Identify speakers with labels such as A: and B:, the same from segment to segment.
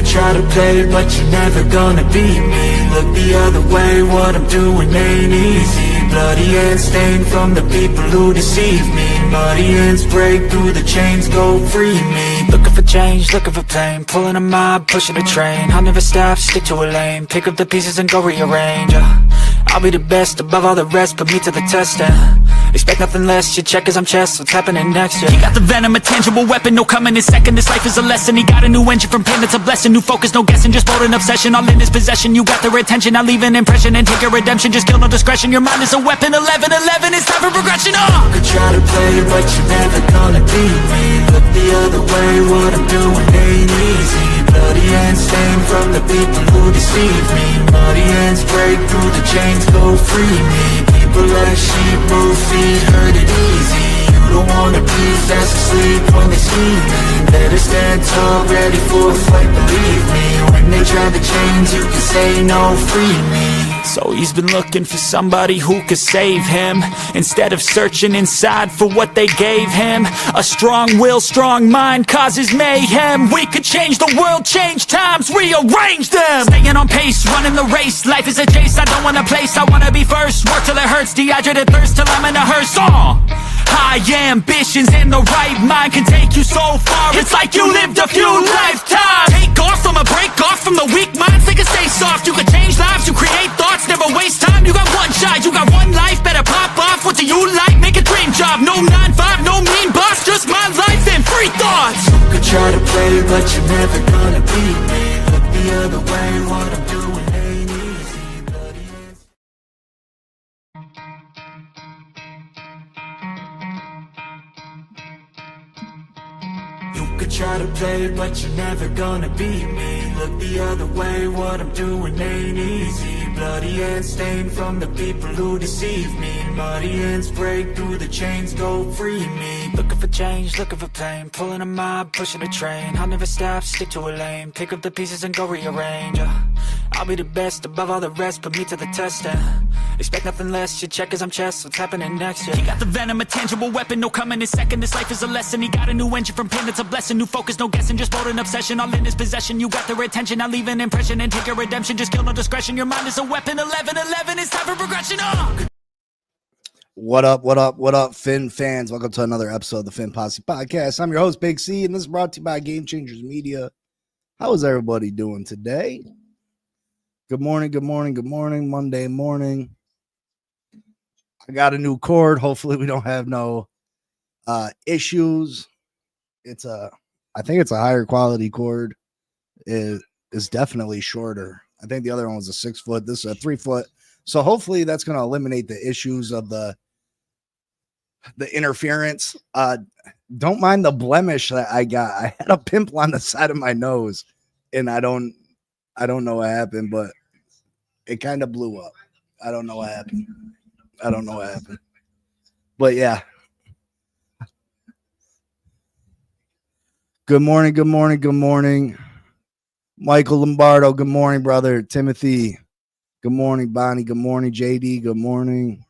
A: try to play, but you're never gonna beat me. Look the other way, what I'm doing ain't easy. Bloody hands stained from the people who deceive me. Muddy hands break through the chains, go free me. Looking for change, looking for pain, pulling a mob, pushing a train. I'll never stop, stick to a lane, pick up the pieces and go rearrange. I'll be the best above all the rest, put me to the test and expect nothing less. You check as I'm chess, what's happening next? Yeah. He got the venom, a tangible weapon, no coming in second. This life is a lesson. He got a new engine from pain, that's a blessing. New focus, no guessing, just bold and obsession. All in his possession, you got their attention. I'll leave an impression and take your redemption. Just kill, no discretion. Your mind is a weapon. 11-11, it's time for progression. You could try to play, but you're never gonna beat me. Look the other way, what I'm doing ain't easy. Bloody hands stained from the people who deceive me. Muddy hands break through the chains, go free me. People like sheep move feet, hurt it easy. You don't wanna be fast asleep when they scheming. Better stand tall, ready for a fight, believe me. When they try to change, you can say no, free me. So he's been looking for somebody who could save him, instead of searching inside for what they gave him. A strong will, strong mind causes mayhem. We could change the world, change times, rearrange them. Staying on pace, running the race. Life is a chase, I don't want a place, I wanna be first. Work till it hurts, dehydrated thirst till I'm in a hearse. High ambitions and the right mind can take you so far. It's like you lived a few lifetimes. Take off from a break off from the weak minds. They can stay soft, you can change lives, you create thoughts, never waste time. You got one shot, you got one life, better pop off. What do you like? Make a dream job. No 9-5, no mean boss, just my life and free thoughts. You could try to play, but you're never gonna beat me. Look the other way, what I'm doing ain't easy. Bloody hands. You could try to play, but you're never gonna beat me. Look the other way, what I'm doing ain't easy. Bloody hands stained from the people who deceive me. Muddy hands break through the chains, go free me. Looking for change, looking for pain, pulling a mob, pushing a train. I'll never stop, stick to a lane, pick up the pieces and go rearrange. I'll be the best above all the rest, put me to the test and expect nothing less. You check as I'm chess, what's happening next? Yeah. He got the venom, a tangible weapon, no coming in second. This life is a lesson. He got a new engine from pain, that's a blessing. New focus, no guessing, just bold and obsession. All in his possession, you got their attention. I'll leave an impression and take your redemption. Just kill, no discretion. Your mind is a weapon. 11-11, it's time for progression.
B: What up, Finn fans? Welcome to another episode of the Finn Posse Podcast. I'm your host, Big C, and this is brought to you by Game Changers Media. How is everybody doing today? Good morning, Monday morning. I got a new cord. Hopefully we don't have no issues. I think it's a higher quality cord. It is definitely shorter. I think the other one was a 6 foot. This is a 3 foot. So hopefully that's going to eliminate the issues of the interference. Don't mind the blemish that I got. I had a pimple on the side of my nose, and I don't know what happened, but it kind of blew up. I don't know what happened. But yeah. Good morning. Michael Lombardo, good morning, brother. Timothy, good morning. Bonnie, good morning. JD, good morning.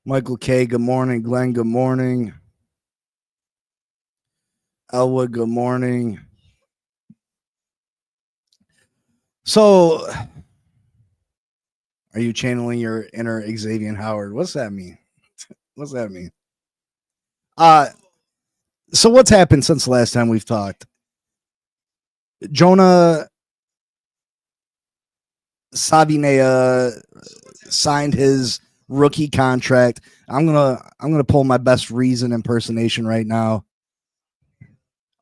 B: Michael K, good morning. Glenn, good morning. Elwood, good morning. So, are you channeling your inner Xavier Howard? What's that mean? So what's happened since the last time we've talked? Jonah Savinea signed his rookie contract. I'm gonna pull my best Reason impersonation right now.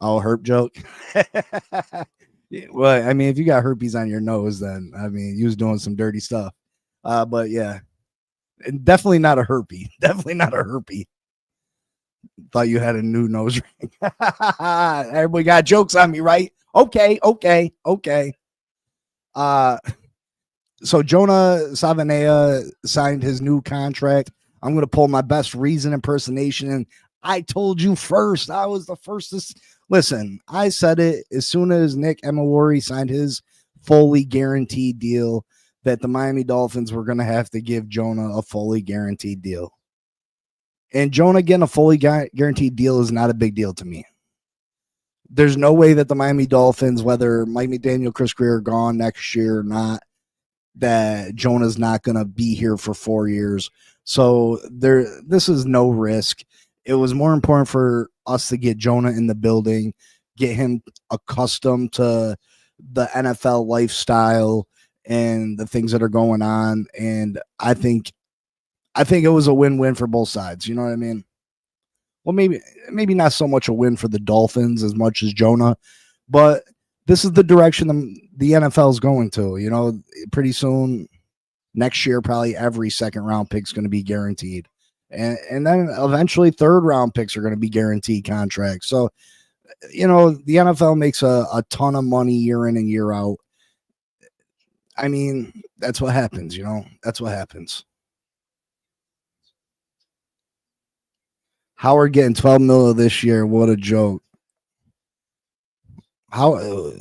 B: Oh, herp joke. Well, I mean, if you got herpes on your nose, then I mean, you was doing some dirty stuff. But yeah, definitely not a herpy. Thought you had a new nose ring. Everybody got jokes on me, right? Okay. So Jonah Savinea signed his new contract. I'm going to pull my best Reason impersonation. And I told you first. I was the first to listen. I said it as soon as Nick Emawari signed his fully guaranteed deal that the Miami Dolphins were going to have to give Jonah a fully guaranteed deal. And Jonah getting a fully guaranteed deal is not a big deal to me. There's no way that the Miami Dolphins, whether Mike McDaniel, Chris Greer are gone next year or not, that Jonah's not going to be here for 4 years. So this is no risk. It was more important for us to get Jonah in the building, get him accustomed to the NFL lifestyle and the things that are going on. And I think it was a win-win for both sides. You know what I mean? Well, maybe not so much a win for the Dolphins as much as Jonah, but this is the direction the NFL is going to. You know, pretty soon, next year, probably every second round pick is going to be guaranteed. And then eventually third round picks are going to be guaranteed contracts. So, you know, the NFL makes a ton of money year in and year out. I mean, that's what happens, you know, that's what happens. Howard getting 12 mil this year. What a joke. What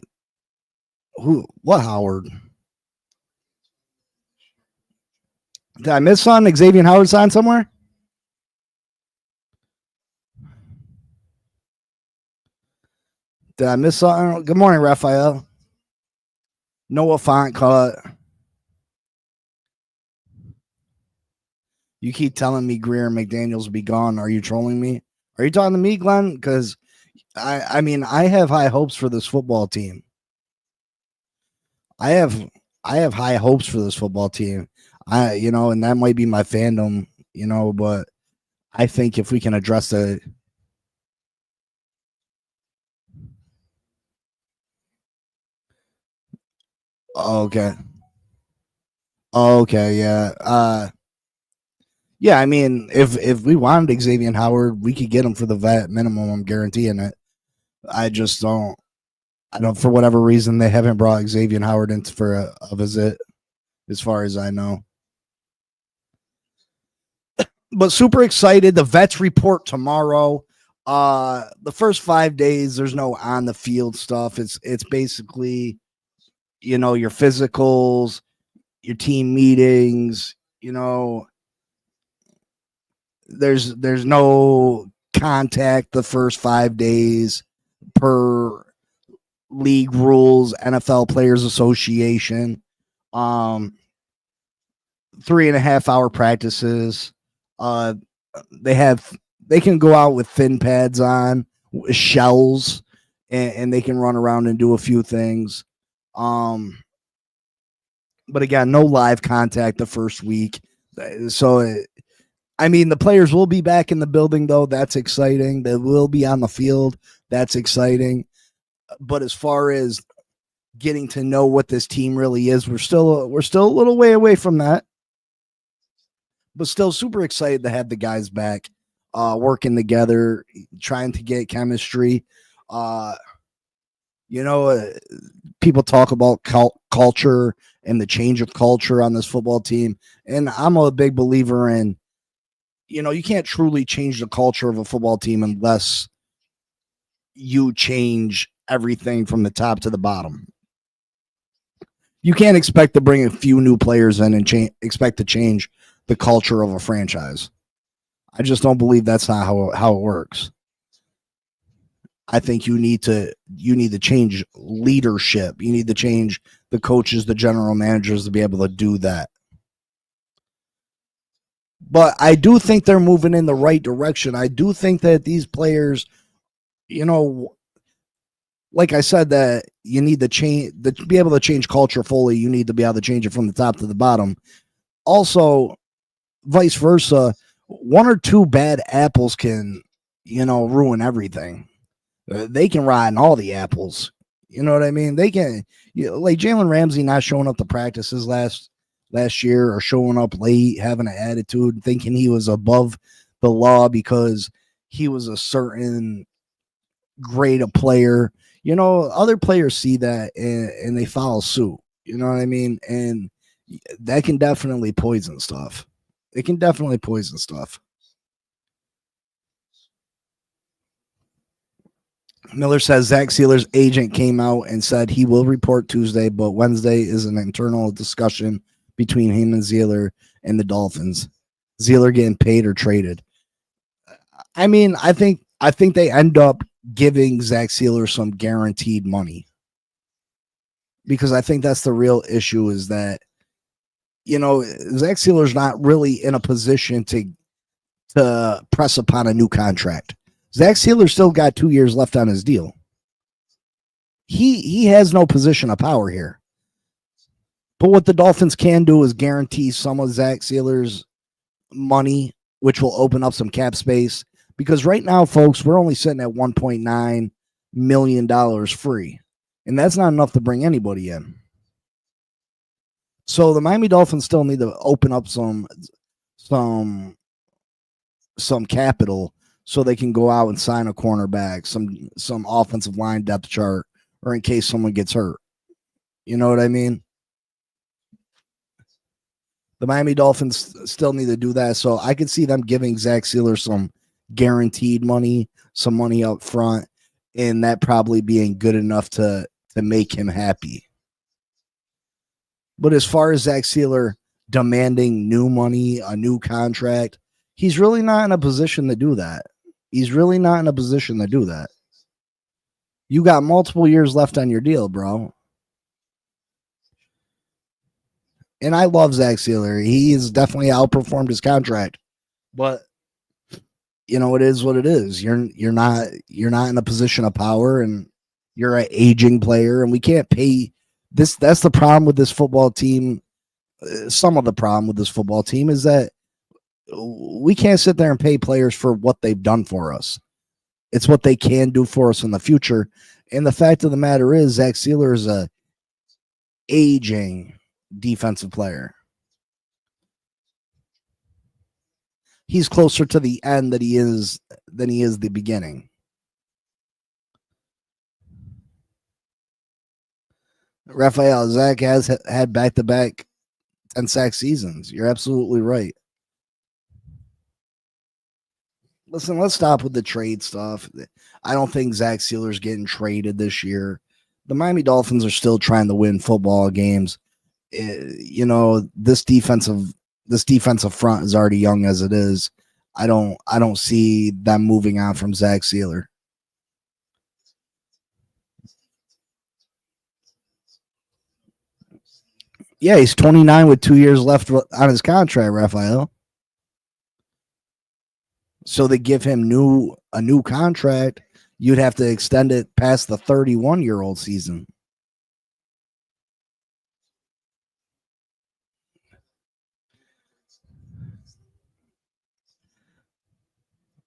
B: Howard? Did I miss on Xavier Howard signed somewhere? Did I miss something? Good morning, Raphael. Noah Font caught. You keep telling me Greer and McDaniels will be gone. Are you trolling me? Are you talking to me, Glenn? Because I mean, I have high hopes for this football team. I have high hopes for this football team. And that might be my fandom, but I think if we can address the okay. Okay, yeah. Yeah, I mean, if we wanted Xavier Howard, we could get him for the vet minimum. I'm guaranteeing it. I just don't. I don't. For whatever reason, they haven't brought Xavier Howard in for a visit, as far as I know. But super excited. The vets report tomorrow. The first 5 days, there's no on the field stuff. It's basically, your physicals, your team meetings. There's no contact the first 5 days per league rules, NFL Players Association. 3.5 hour practices. They can go out with thin pads on, shells, and they can run around and do a few things. But again, no live contact the first week. So, I mean, the players will be back in the building, though. That's exciting. They will be on the field. That's exciting. But as far as getting to know what this team really is, we're still a little way away from that. But still super excited to have the guys back, working together, trying to get chemistry. People talk about culture and the change of culture on this football team. And I'm a big believer in, you can't truly change the culture of a football team unless you change everything from the top to the bottom. You can't expect to bring a few new players in and expect to change the culture of a franchise. I just don't believe that's not how it works. I think you need to change leadership. You need to change the coaches, the general managers to be able to do that. But I do think they're moving in the right direction. I do think that these players, like I said, that you need to be able to change culture fully. You need to be able to change it from the top to the bottom. Also, vice versa, one or two bad apples can, ruin everything. They can rotten all the apples. You know what I mean? They can, like Jalen Ramsey not showing up to practices last year, or showing up late, having an attitude, thinking he was above the law because he was a certain grade of player. Other players see that and they follow suit. You know what I mean? And that can definitely poison stuff. It can definitely poison stuff. Miller says Zach Sealer's agent came out and said he will report Tuesday, but Wednesday is an internal discussion between him and Zealer and the Dolphins. Zealer getting paid or traded. I mean, I think they end up giving Zach Sealer some guaranteed money because I think that's the real issue is that Zach Sealer's not really in a position to press upon a new contract. Zach Sealer still got 2 years left on his deal. He has no position of power here. But what the Dolphins can do is guarantee some of Zach Sealer's money, which will open up some cap space. Because right now, folks, we're only sitting at $1.9 million free. And that's not enough to bring anybody in. So the Miami Dolphins still need to open up some capital so they can go out and sign a cornerback, some offensive line depth chart, or in case someone gets hurt. You know what I mean? The Miami Dolphins still need to do that. So I could see them giving Zach Sealer some guaranteed money, some money up front, and that probably being good enough to make him happy. But as far as Zach Sealer demanding new money, a new contract, he's really not in a position to do that. He's really not in a position to do that. You got multiple years left on your deal, bro. And I love Zach Sealer. He has definitely outperformed his contract. But it is what it is. You're not in a position of power, and you're an aging player, and we can't pay this. That's the problem with this football team. Some of the problem with this football team is that we can't sit there and pay players for what they've done for us. It's what they can do for us in the future. And the fact of the matter is, Zach Sealer is a aging defensive player. He's closer to the end than he is the beginning. Raphael, Zach has had back-to-back 10-sack seasons. You're absolutely right. Listen, let's stop with the trade stuff. I don't think Zach Sealer's getting traded this year. The Miami Dolphins are still trying to win football games. This defensive front is already young as it is. I don't see them moving on from Zach Sealer. Yeah, he's 29 with 2 years left on his contract, Raphael. So they give him a new contract, you'd have to extend it past the 31-year-old season.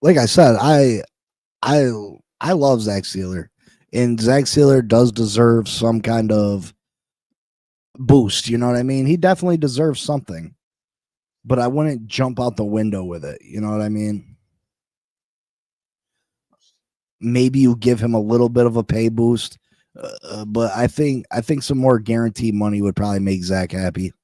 B: Like I said, I love Zach Sealer, and Zach Sealer does deserve some kind of boost. You know what I mean? He definitely deserves something, but I wouldn't jump out the window with it. You know what I mean? Maybe you give him a little bit of a pay boost, but I think some more guaranteed money would probably make Zach happy.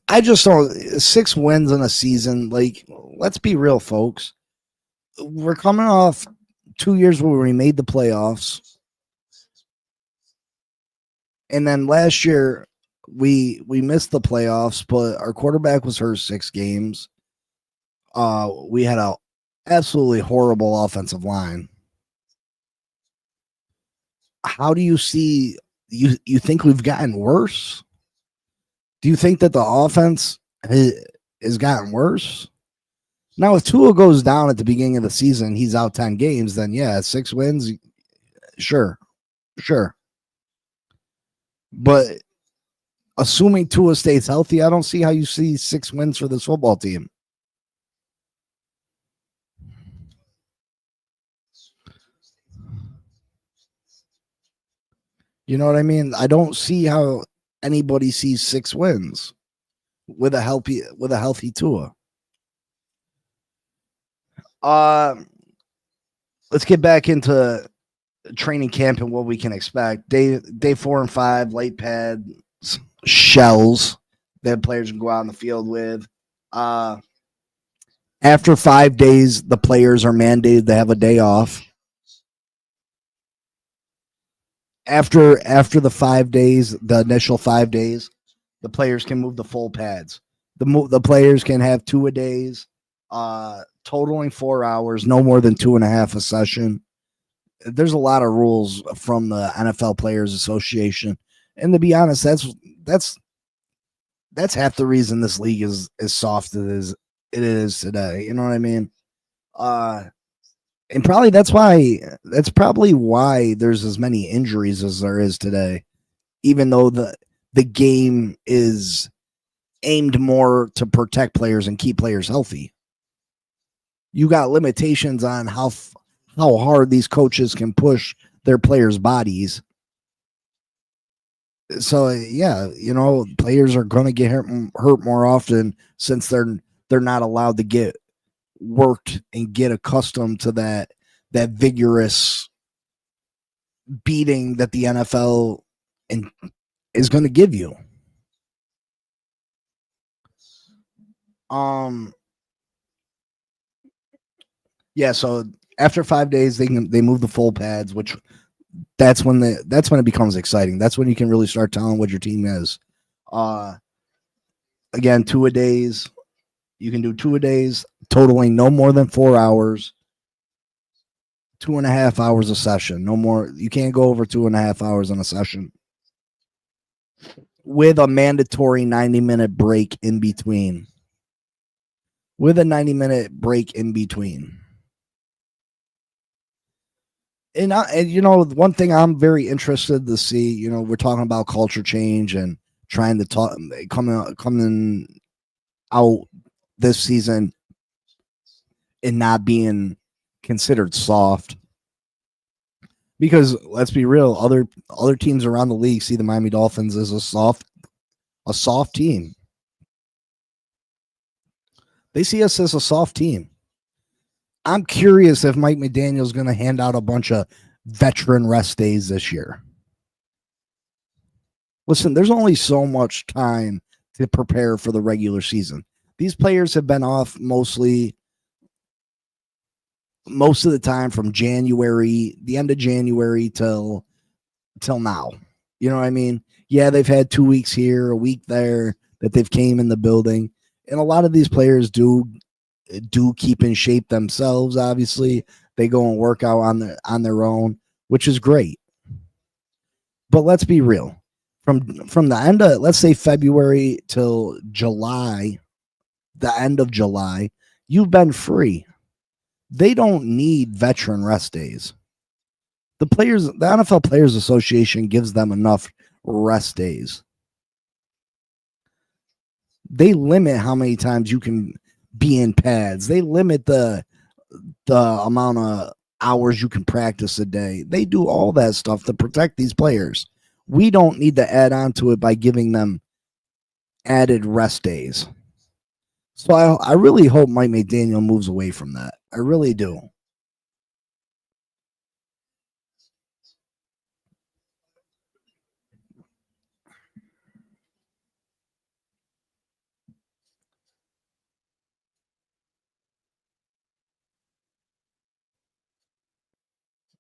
B: I just don't. 6 wins in a season. Like, let's be real, folks. We're coming off 2 years where we made the playoffs, and then last year we missed the playoffs, but our quarterback was hurt 6 games. We had a absolutely horrible offensive line. How do you see? You think we've gotten worse? Do you think that the offense has gotten worse? Now, if Tua goes down at the beginning of the season, he's out 10 games, then yeah, 6 wins, sure. But assuming Tua stays healthy, I don't see how you see 6 wins for this football team. You know what I mean? I don't see how anybody sees 6 wins with a healthy Tua. Let's get back into training camp and what we can expect. Day 4 and 5, light pad shells that players can go out in the field with. After 5 days, the players are mandated to have a day off. After the 5 days, the initial 5 days, The players can move the full pads. The players can have 2-a-days, totaling 4 hours, no more than 2.5 a session. There's a lot of rules from the NFL Players Association, and to be honest, that's half the reason this league is as soft as it is today. You know what I mean? And probably that's probably why there's as many injuries as there is today, even though the game is aimed more to protect players and keep players healthy. You got limitations on how hard these coaches can push their players' bodies. So yeah, players are going to get hurt more often since they're not allowed to get worked and get accustomed to that vigorous beating that the NFL is going to give you. Yeah, so after 5 days they move the full pads, which that's when it becomes exciting. That's when you can really start telling what your team is. Again, 2-a-days. You can do 2-a-days, totaling no more than 4 hours. 2.5 hours a session. No more. You can't go over 2.5 hours on a session, with a mandatory 90-minute break in between. With a 90-minute break in between. And one thing I'm very interested to see, we're talking about culture change and trying to talk coming out this season and not being considered soft. Because let's be real, other teams around the league see the Miami Dolphins as a soft team. They see us as a soft team. I'm curious if Mike McDaniel's going to hand out a bunch of veteran rest days this year. Listen, there's only so much time to prepare for the regular season. These players have been off most of the time from January, the end of January till now. You know what I mean? Yeah, they've had 2 weeks here, a week there that they've came in the building. And a lot of these players do keep in shape themselves. Obviously, they go and work out on their own, which is great. But let's be real. From the end of, let's say, February till July, the end of July, you've been free. They don't need veteran rest days. The NFL Players Association gives them enough rest days. They limit how many times you can be in pads. They limit the amount of hours you can practice a day. They do all that stuff to protect these players. We don't need to add on to it by giving them added rest days. So I really hope Mike McDaniel moves away from that. I really do.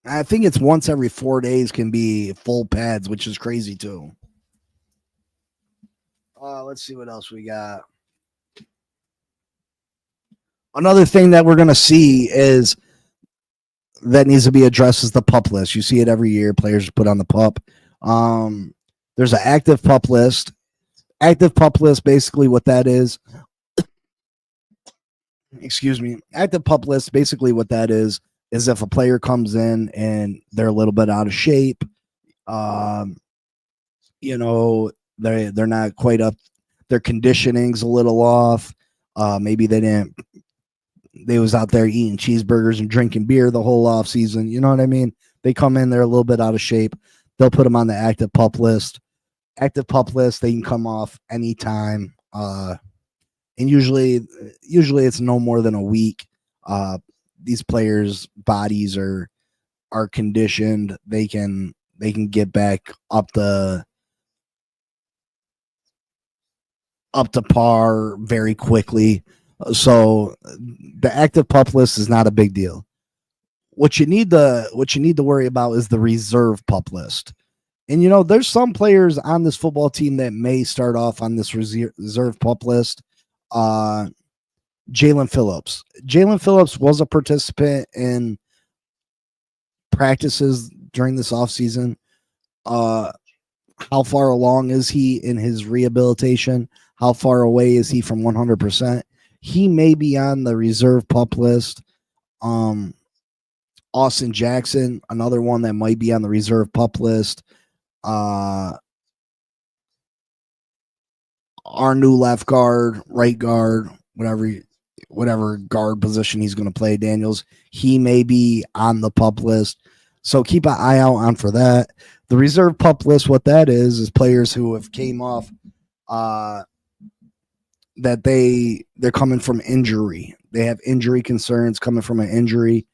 B: I think it's once every 4 days can be full pads, which is crazy too. Let's see what else we got. Another thing that we're going to see is that needs to be addressed is the pup list. You see it every year. Players put on the pup. There's an active pup list. Active pup list, basically what that is. Excuse me. Active pup list, basically what that is if a player comes in and they're a little bit out of shape, they're not quite up, their conditioning's a little off. Maybe they was out there eating cheeseburgers and drinking beer the whole off season. You know what I mean? They come in, they're a little bit out of shape. They'll put them on the active pup list. Active pup list, they can come off anytime. And usually it's no more than a week. These players' bodies are conditioned. They can get back up to par very quickly. So the active pup list is not a big deal. What you need to worry about is the reserve pup list. And there's some players on this football team that may start off on this reserve pup list. Jalen Phillips. Jalen Phillips was a participant in practices during this offseason. How far along is he in his rehabilitation? How far away is he from 100%? He may be on the reserve pup list. Austin Jackson, another one that might be on the reserve pup list. Our new left guard, right guard, whatever guard position he's going to play, Daniels, he may be on the pup list. So keep an eye out on for that. The reserve pup list, what that is players who have came off that they're coming from injury. They have injury concerns coming from an injury.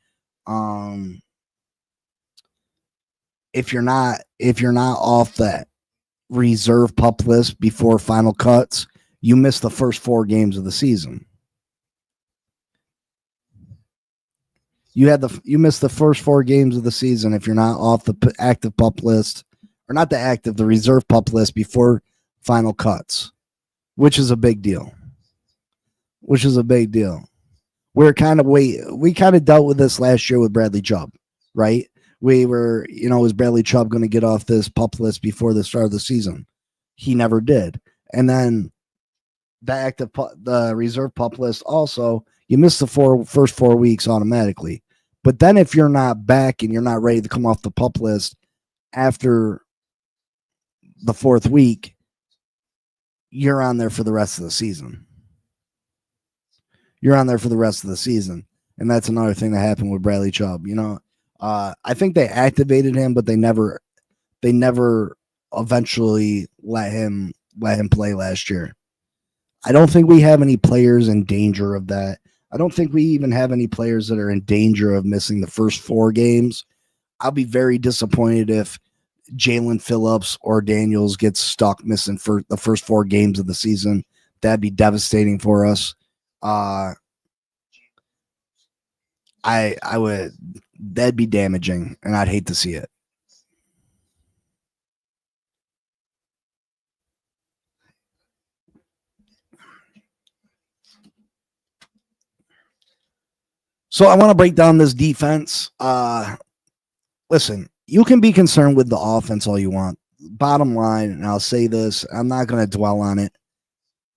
B: If you're not off that reserve pup list before final cuts, you miss the first 4 games of the season. You miss the first 4 games of the season if you're not off the active pup list, or not the reserve pup list before final cuts, which is a big deal. We kind of dealt with this last year with Bradley Chubb, right? We were, is Bradley Chubb going to get off this pup list before the start of the season? He never did. And then the reserve pup list also, you miss the first 4 weeks automatically. But then if you're not back and you're not ready to come off the pup list after the 4th week, you're on there for the rest of the season. And that's another thing that happened with Bradley Chubb. I think they activated him, but they never eventually let him play last year. I don't think we have any players in danger of that. I don't think we even have any players that are in danger of missing the first 4 games. I'll be very disappointed if Jalen Phillips or Daniels gets stuck missing for the first 4 games of the season. That'd be devastating for us. That'd be damaging, and I'd hate to see it. So I want to break down this defense. Listen, you can be concerned with the offense all you want. Bottom line, and I'll say this, I'm not going to dwell on it.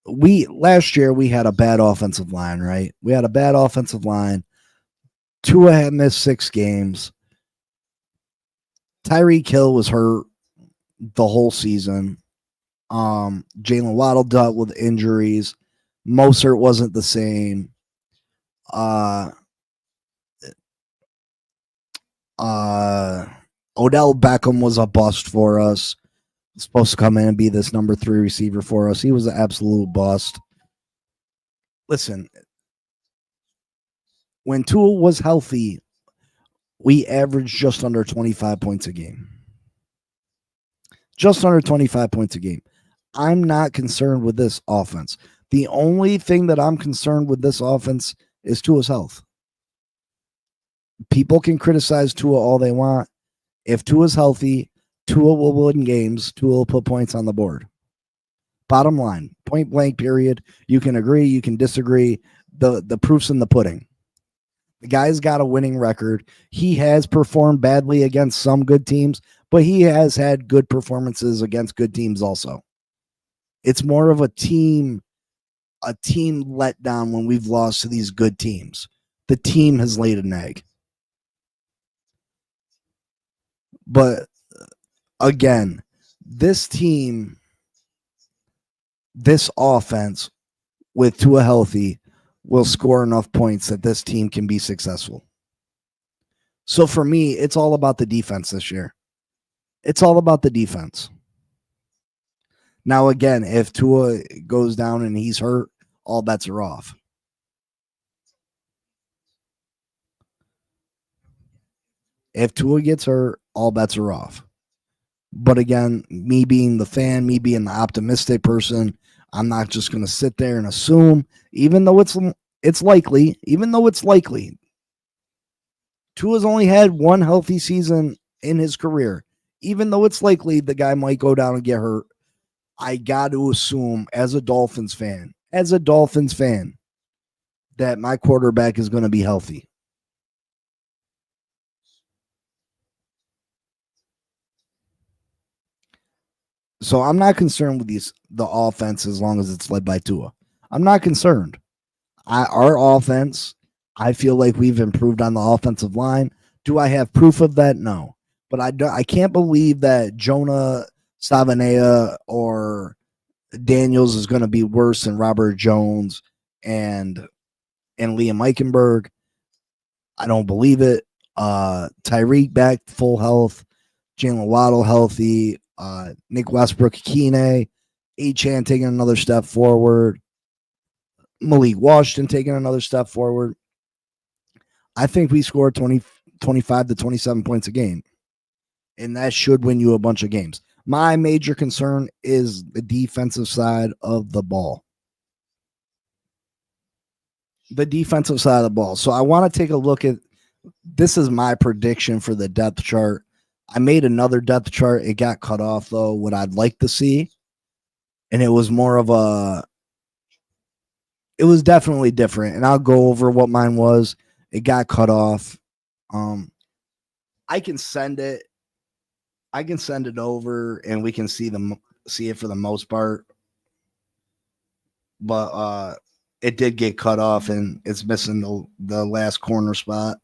B: Last year we had a bad offensive line, right? We had a bad offensive line. Tua had missed 6 games. Tyreek Hill was hurt the whole season. Jalen Waddle dealt with injuries. Mostert wasn't the same. Odell Beckham was a bust for us. Supposed to come in and be this number 3 receiver for us. He was an absolute bust. Listen, when Tua was healthy, we averaged just under 25 points a game. Just under 25 points a game. I'm not concerned with this offense. The only thing that I'm concerned with this offense is Tua's health. People can criticize Tua all they want. If Tua's healthy, Tua will win games. Tua will put points on the board. Bottom line, point blank, period. You can agree, you can disagree. The proof's in the pudding. The guy's got a winning record. He has performed badly against some good teams, but he has had good performances against good teams also. It's more of a team letdown when we've lost to these good teams. The team has laid an egg. But again, this team, this offense with Tua healthy will score enough points that this team can be successful. So for me, it's all about the defense this year. It's all about the defense. Now, again, if Tua goes down and he's hurt, all bets are off. If Tua gets hurt, all bets are off. But again, me being the fan, me being the optimistic person, I'm not just going to sit there and assume, even though it's likely. Tua's only had 1 healthy season in his career. even though it's likely the guy might go down and get hurt, I got to assume as a Dolphins fan, that my quarterback is going to be healthy. So I'm not concerned with the offense as long as it's led by Tua. I'm not concerned. Our offense, I feel like we've improved on the offensive line. Do I have proof of that? No. But I can't believe that Jonah Savanea or Daniels is going to be worse than Robert Jones and Liam Eichenberg. I don't believe it. Tyreek back full health. Jalen Waddle healthy. Nick Westbrook, Keeney, Achan taking another step forward. Malik Washington taking another step forward. I think we scored 25 to 27 points a game, and that should win you a bunch of games. My major concern is the defensive side of the ball. So I want to take a look at this. Is my prediction for the depth chart. I made another depth chart. It got cut off, though, what I'd like to see. And it was more of it was definitely different. And I'll go over what mine was. It got cut off. I can send it. Over and we can see it for the most part. But it did get cut off and it's missing the last corner spot.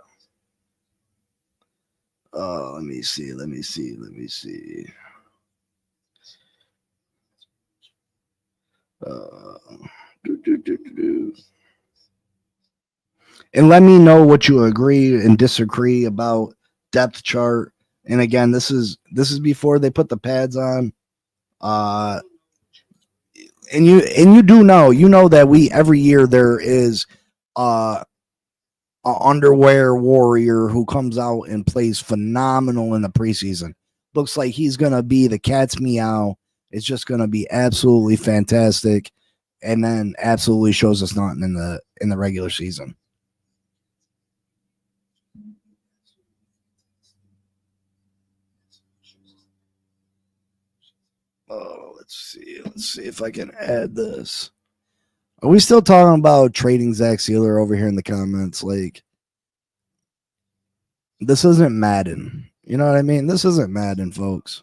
B: Let me see. And let me know what you agree and disagree about depth chart. And again, this is before they put the pads on. And you do know that every year there is an underwear warrior who comes out and plays phenomenal in the preseason. Looks like he's gonna be the cat's meow. It's just gonna be absolutely fantastic, and then absolutely shows us nothing in the regular season. Oh, let's see if I can add this. Are we still talking about trading Zach Sealer over here in the comments? Like, this isn't Madden. You know what I mean? This isn't Madden, folks.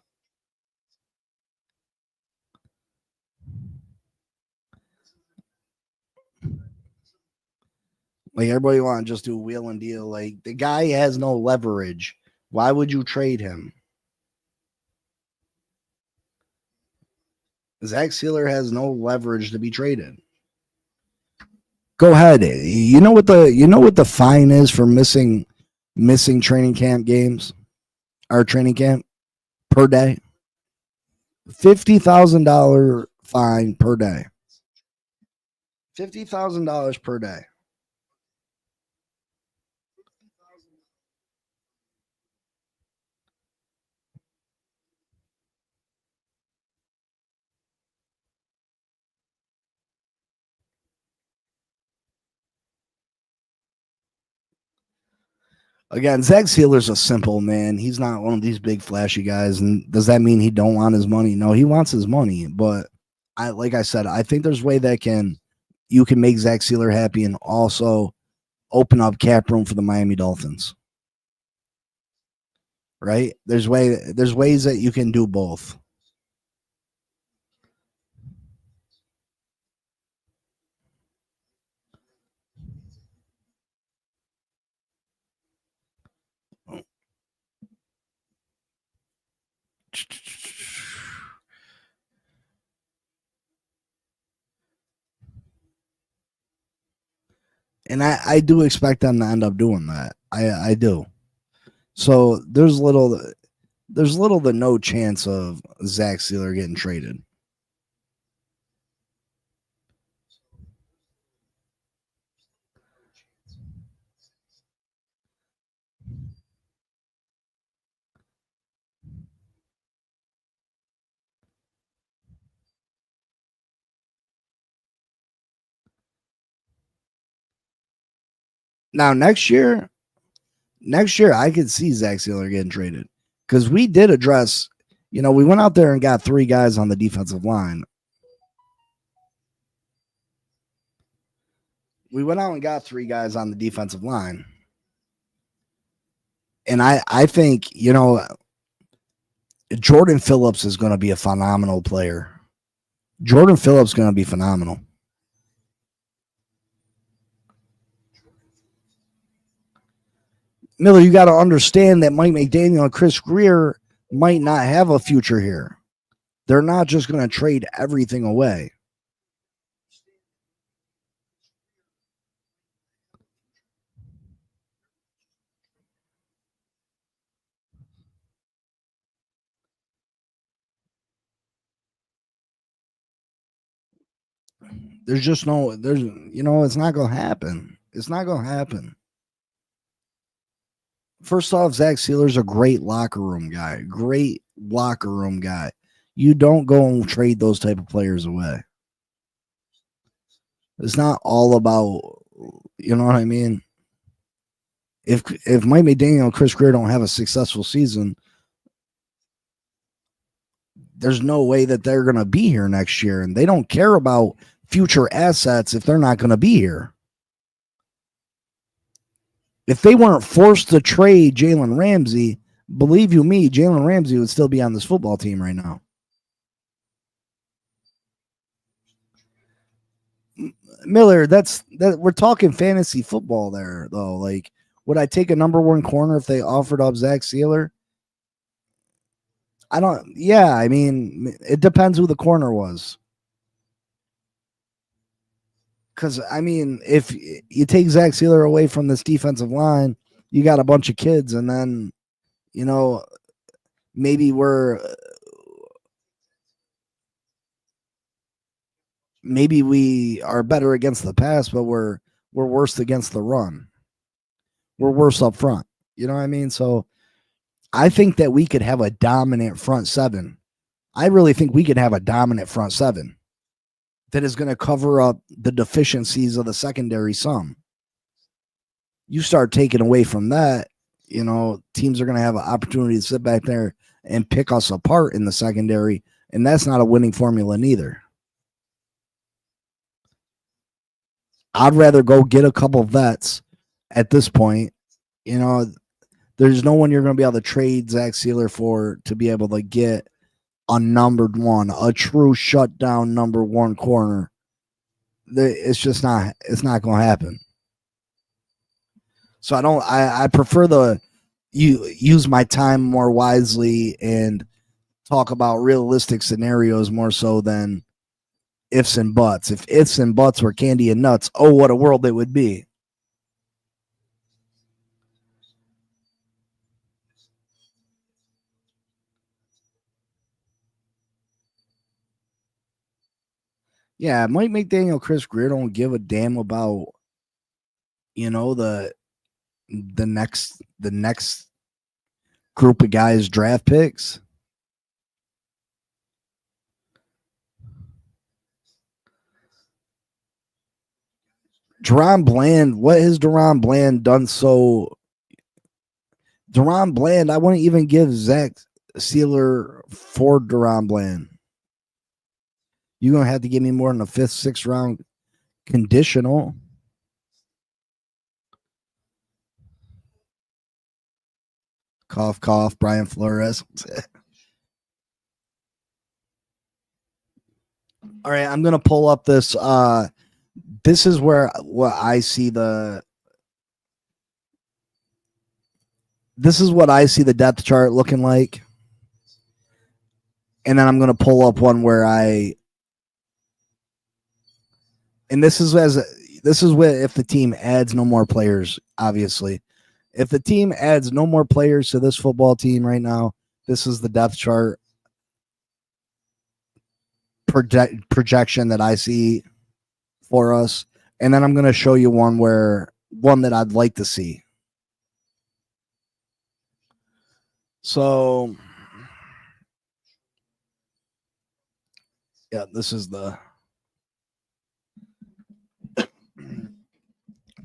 B: Like, everybody want to just do a wheel and deal. Like, the guy has no leverage. Why would you trade him? Zach Sealer has no leverage to be traded. Go ahead. You know what the fine is for missing training camp games? Our training camp per day? $50,000 fine per day. $50,000 per day. Again, Zach Sealer's a simple man. He's not one of these big flashy guys. And does that mean he don't want his money? No, he wants his money. But like I said, I think there's a way that you can make Zach Sealer happy and also open up cap room for the Miami Dolphins. Right? There's ways that you can do both. And I do expect them to end up doing that. I do. So there's little to no chance of Zach Sealer getting traded. Now next year I could see Zach Sealer getting traded. because we did address, we went out there and got 3 guys on the defensive line. We went out and got 3 guys on the defensive line. And I think, Jordan Phillips is going to be a phenomenal player. Jordan Phillips is going to be phenomenal. Miller, you got to understand that Mike McDaniel and Chris Greer might not have a future here. They're not just going to trade everything away. There's just it's not going to happen. It's not going to happen. First off, Zach Sealer's a great locker room guy. Great locker room guy. You don't go and trade those type of players away. It's not all about, you know what I mean? If Mike McDaniel and Chris Greer don't have a successful season, there's no way that they're going to be here next year. And they don't care about future assets if they're not going to be here. If they weren't forced to trade Jalen Ramsey, believe you me, Jalen Ramsey would still be on this football team right now. Miller, that we're talking fantasy football there, though. Like, would I take a number 1 corner if they offered up Zach Sealer? I mean, it depends who the corner was. Because, I mean, if you take Zach Sealer away from this defensive line, you got a bunch of kids, and then, maybe we are better against the pass, but we're worse against the run. We're worse up front. You know what I mean? So I think that we could have a dominant front 7. I really think we could have a dominant front 7 that is going to cover up the deficiencies of the secondary some. You start taking away from that, teams are going to have an opportunity to sit back there and pick us apart in the secondary, and that's not a winning formula neither. I'd rather go get a couple vets at this point. There's no one you're going to be able to trade Zach Sealer for to be able to get a numbered 1, a true shutdown number 1 corner. It's just not. It's not going to happen. So I prefer use my time more wisely and talk about realistic scenarios more so than ifs and buts. If ifs and buts were candy and nuts, oh, what a world it would be. Yeah, Mike McDaniel, Chris Greer don't give a damn about, the next group of guys draft picks. Deron Bland, what has Deron Bland done so? Deron Bland, I wouldn't even give Zach Sealer for Deron Bland. You're going to have to give me more than a 5th, 6th round conditional. Cough, cough, Brian Flores. All right, I'm going to pull up this. This is what I see the depth chart looking like. And then I'm going to pull up one where this is where if the team adds no more players, obviously. If the team adds no more players to this football team right now, this is the depth chart projection that I see for us. And then I'm going to show you one that I'd like to see. So, yeah, this is the...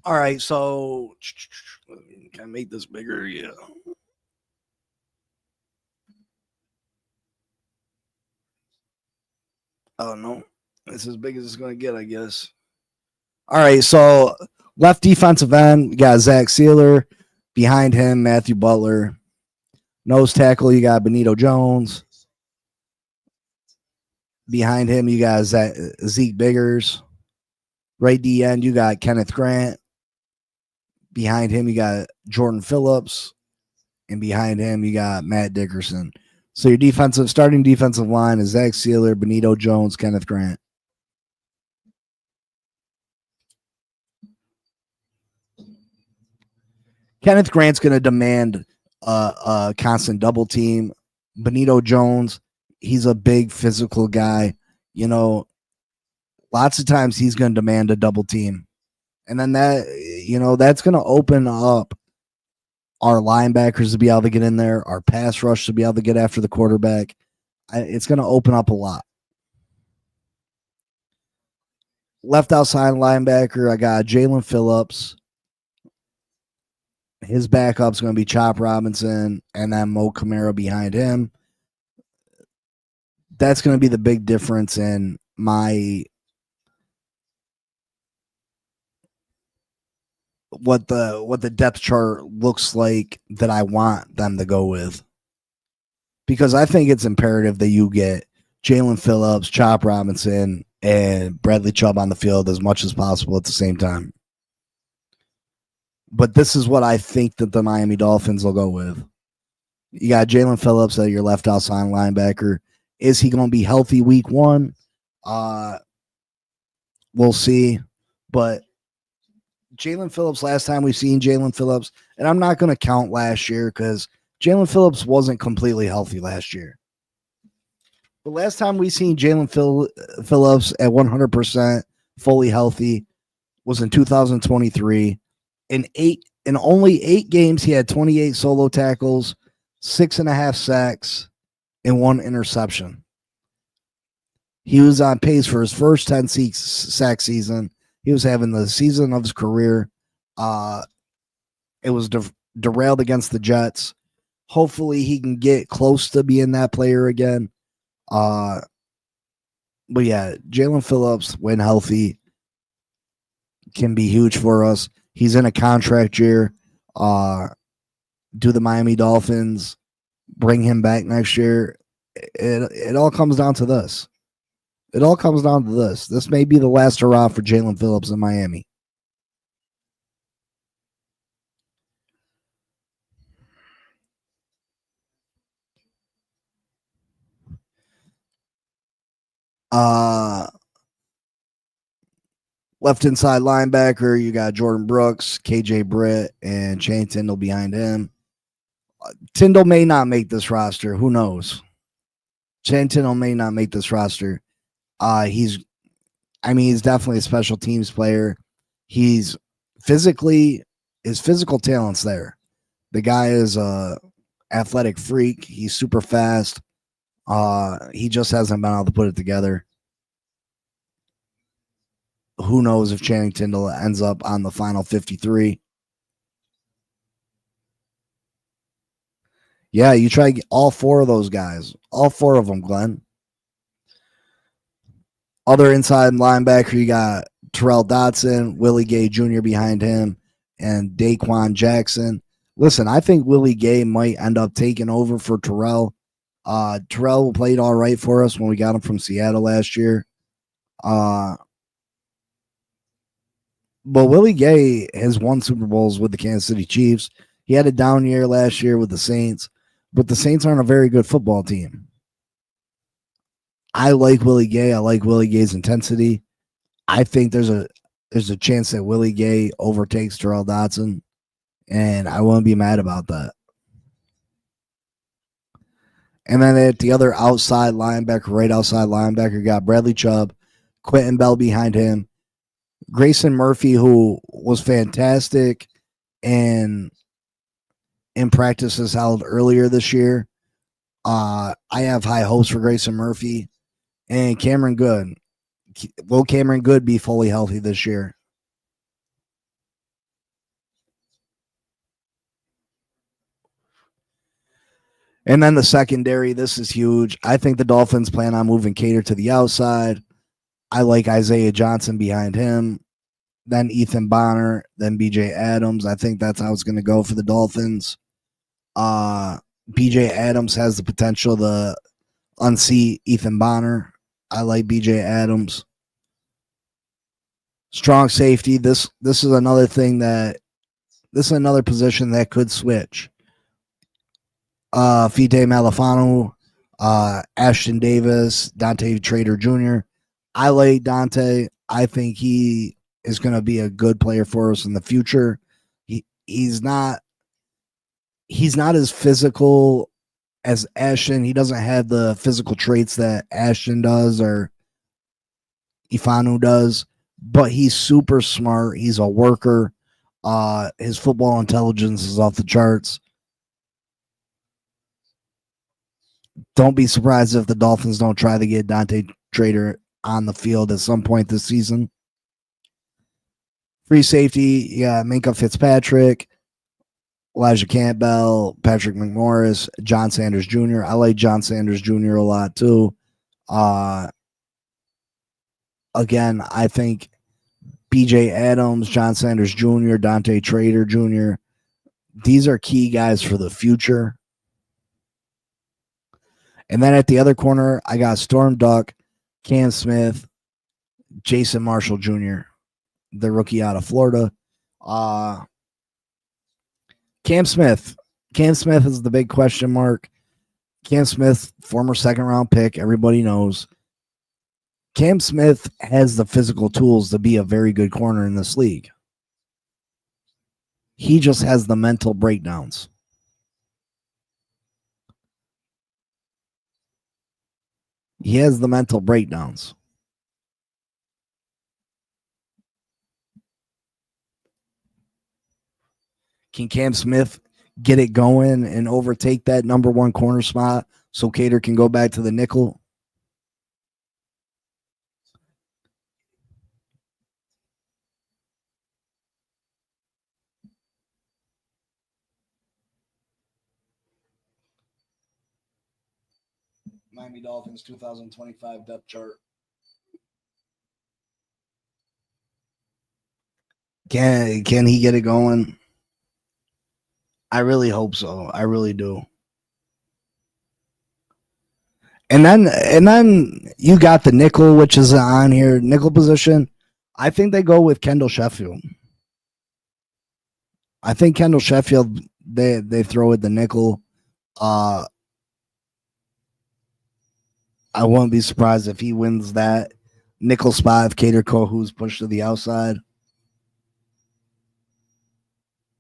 B: All right, so can I make this bigger? Yeah. Oh no, it's as big as it's going to get, I guess. All right, so left defensive end, you got Zach Sealer. Behind him, Matthew Butler. Nose tackle, you got Benito Jones. Behind him, you got Zeke Biggers. Right D end, you got Kenneth Grant. Behind him, you got Jordan Phillips. And behind him, you got Matt Dickerson. So your starting defensive line is Zach Sealer, Benito Jones, Kenneth Grant. Kenneth Grant's going to demand a constant double team. Benito Jones, he's a big physical guy. You know, lots of times he's going to demand a double team. And then that's going to open up our linebackers to be able to get in there, our pass rush to be able to get after the quarterback. It's going to open up a lot. Left outside linebacker, I got Jalen Phillips. His backup's going to be Chop Robinson, and then Mo Camara behind him. That's going to be the big difference in what the depth chart looks like that I want them to go with. Because I think it's imperative that you get Jalen Phillips, Chop Robinson, and Bradley Chubb on the field as much as possible at the same time. But this is what I think that the Miami Dolphins will go with. You got Jalen Phillips at your left outside linebacker. Is he going to be healthy week one? We'll see. But Jalen Phillips, last time we've seen Jalen Phillips, and I'm not going to count last year because Jalen Phillips wasn't completely healthy last year. The last time we seen Jalen Phillips at 100% fully healthy was in 2023. In only 8 games, he had 28 solo tackles, 6.5 sacks, and 1 interception. He was on pace for his first 10 sack season. He was having the season of his career. It was derailed against the Jets. Hopefully, he can get close to being that player again. But yeah, Jalen Phillips, when healthy, can be huge for us. He's in a contract year. Do the Miami Dolphins bring him back next year? It all comes down to this. It all comes down to this. This may be the last hurrah for Jalen Phillips in Miami. Left inside linebacker, you got Jordan Brooks, KJ Britt, and Shane Tyndall behind him. Tyndall may not make this roster. Who knows? Shane Tyndall may not make this roster. He's definitely a special teams player. His physical talent's there. The guy is a athletic freak. He's super fast. He just hasn't been able to put it together. Who knows if Channing Tyndall ends up on the final 53. Yeah, you try all 4 of those guys. All 4 of them, Glenn. Other inside linebacker, you got Terrell Dotson, Willie Gay Jr. behind him, and Daquan Jackson. Listen, I think Willie Gay might end up taking over for Terrell. Terrell played all right for us when we got him from Seattle last year. But Willie Gay has won Super Bowls with the Kansas City Chiefs. He had a down year last year with the Saints, but the Saints aren't a very good football team. I like Willie Gay. I like Willie Gay's intensity. I think there's a chance that Willie Gay overtakes Terrell Dotson, and I won't be mad about that. And then at the other outside linebacker, right outside linebacker, you got Bradley Chubb, Quentin Bell behind him, Grayson Murphy, who was fantastic in practices held earlier this year. I have high hopes for Grayson Murphy and Cameron Good. Will Cameron Good be fully healthy this year? And then the secondary, this is huge. I think the Dolphins plan on moving Cater to the outside. I like Isaiah Johnson behind him, then Ethan Bonner, then BJ Adams. I think that's how it's going to go for the Dolphins. BJ Adams has the potential to unseat Ethan Bonner. I like BJ Adams. Strong safety. This is another thing that this is another position that could switch. Fite Malafanu, Ashton Davis, Dante Trader Jr. I like Dante. I think he is going to be a good player for us in the future. He's not as physical as Ashton. He doesn't have the physical traits that Ashton does or Ifanu does, but he's super smart. He's a worker. His football intelligence is off the charts. Don't be surprised if the Dolphins don't try to get Dante Trader on the field at some point this season. Free safety, yeah, Minkah Fitzpatrick, Elijah Campbell, Patrick McMorris, John Sanders Jr. I like John Sanders Jr. a lot too. Again, I think BJ Adams, John Sanders Jr., Dante Trader Jr., these are key guys for the future. And then at the other corner, I got Storm Duck, Cam Smith, Jason Marshall Jr., the rookie out of Florida. Cam Smith is the big question mark. Cam Smith, former second-round pick, everybody knows. Cam Smith has the physical tools to be a very good corner in this league. He just has the mental breakdowns. He has the mental breakdowns. Can Cam Smith get it going and overtake that number one corner spot so Cater can go back to the nickel? Miami Dolphins 2025 depth chart. Can he get it going? I really hope so. I really do. And then you got the nickel, which is on here, nickel position. I think they go with Kendall Sheffield. I think Kendall Sheffield, they throw at the nickel. I won't be surprised if he wins that nickel spot if Cater Kohu's pushed to the outside.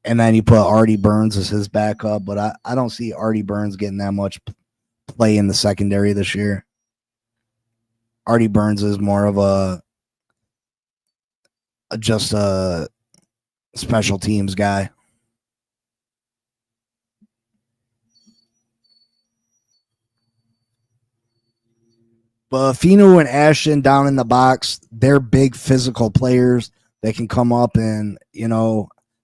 B: And then you put Artie Burns as his backup, but I don't see Artie Burns getting that much play in the secondary this year. Artie Burns is more of just a special teams guy. But Fino and Ashton down in the box, they're big physical players that can come up and,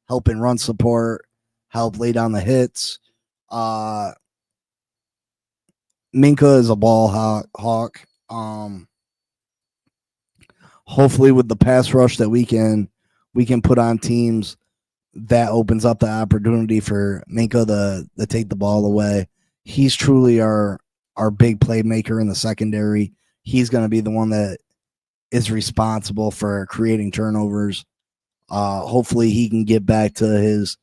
B: help in run support, help lay down the hits. Minkah is a ball hawk. Hopefully with the pass rush that we can put on teams, that opens up the opportunity for Minkah to take the ball away. He's truly our big playmaker in the secondary. He's going to be the one that is responsible for creating turnovers. Hopefully he can get back to his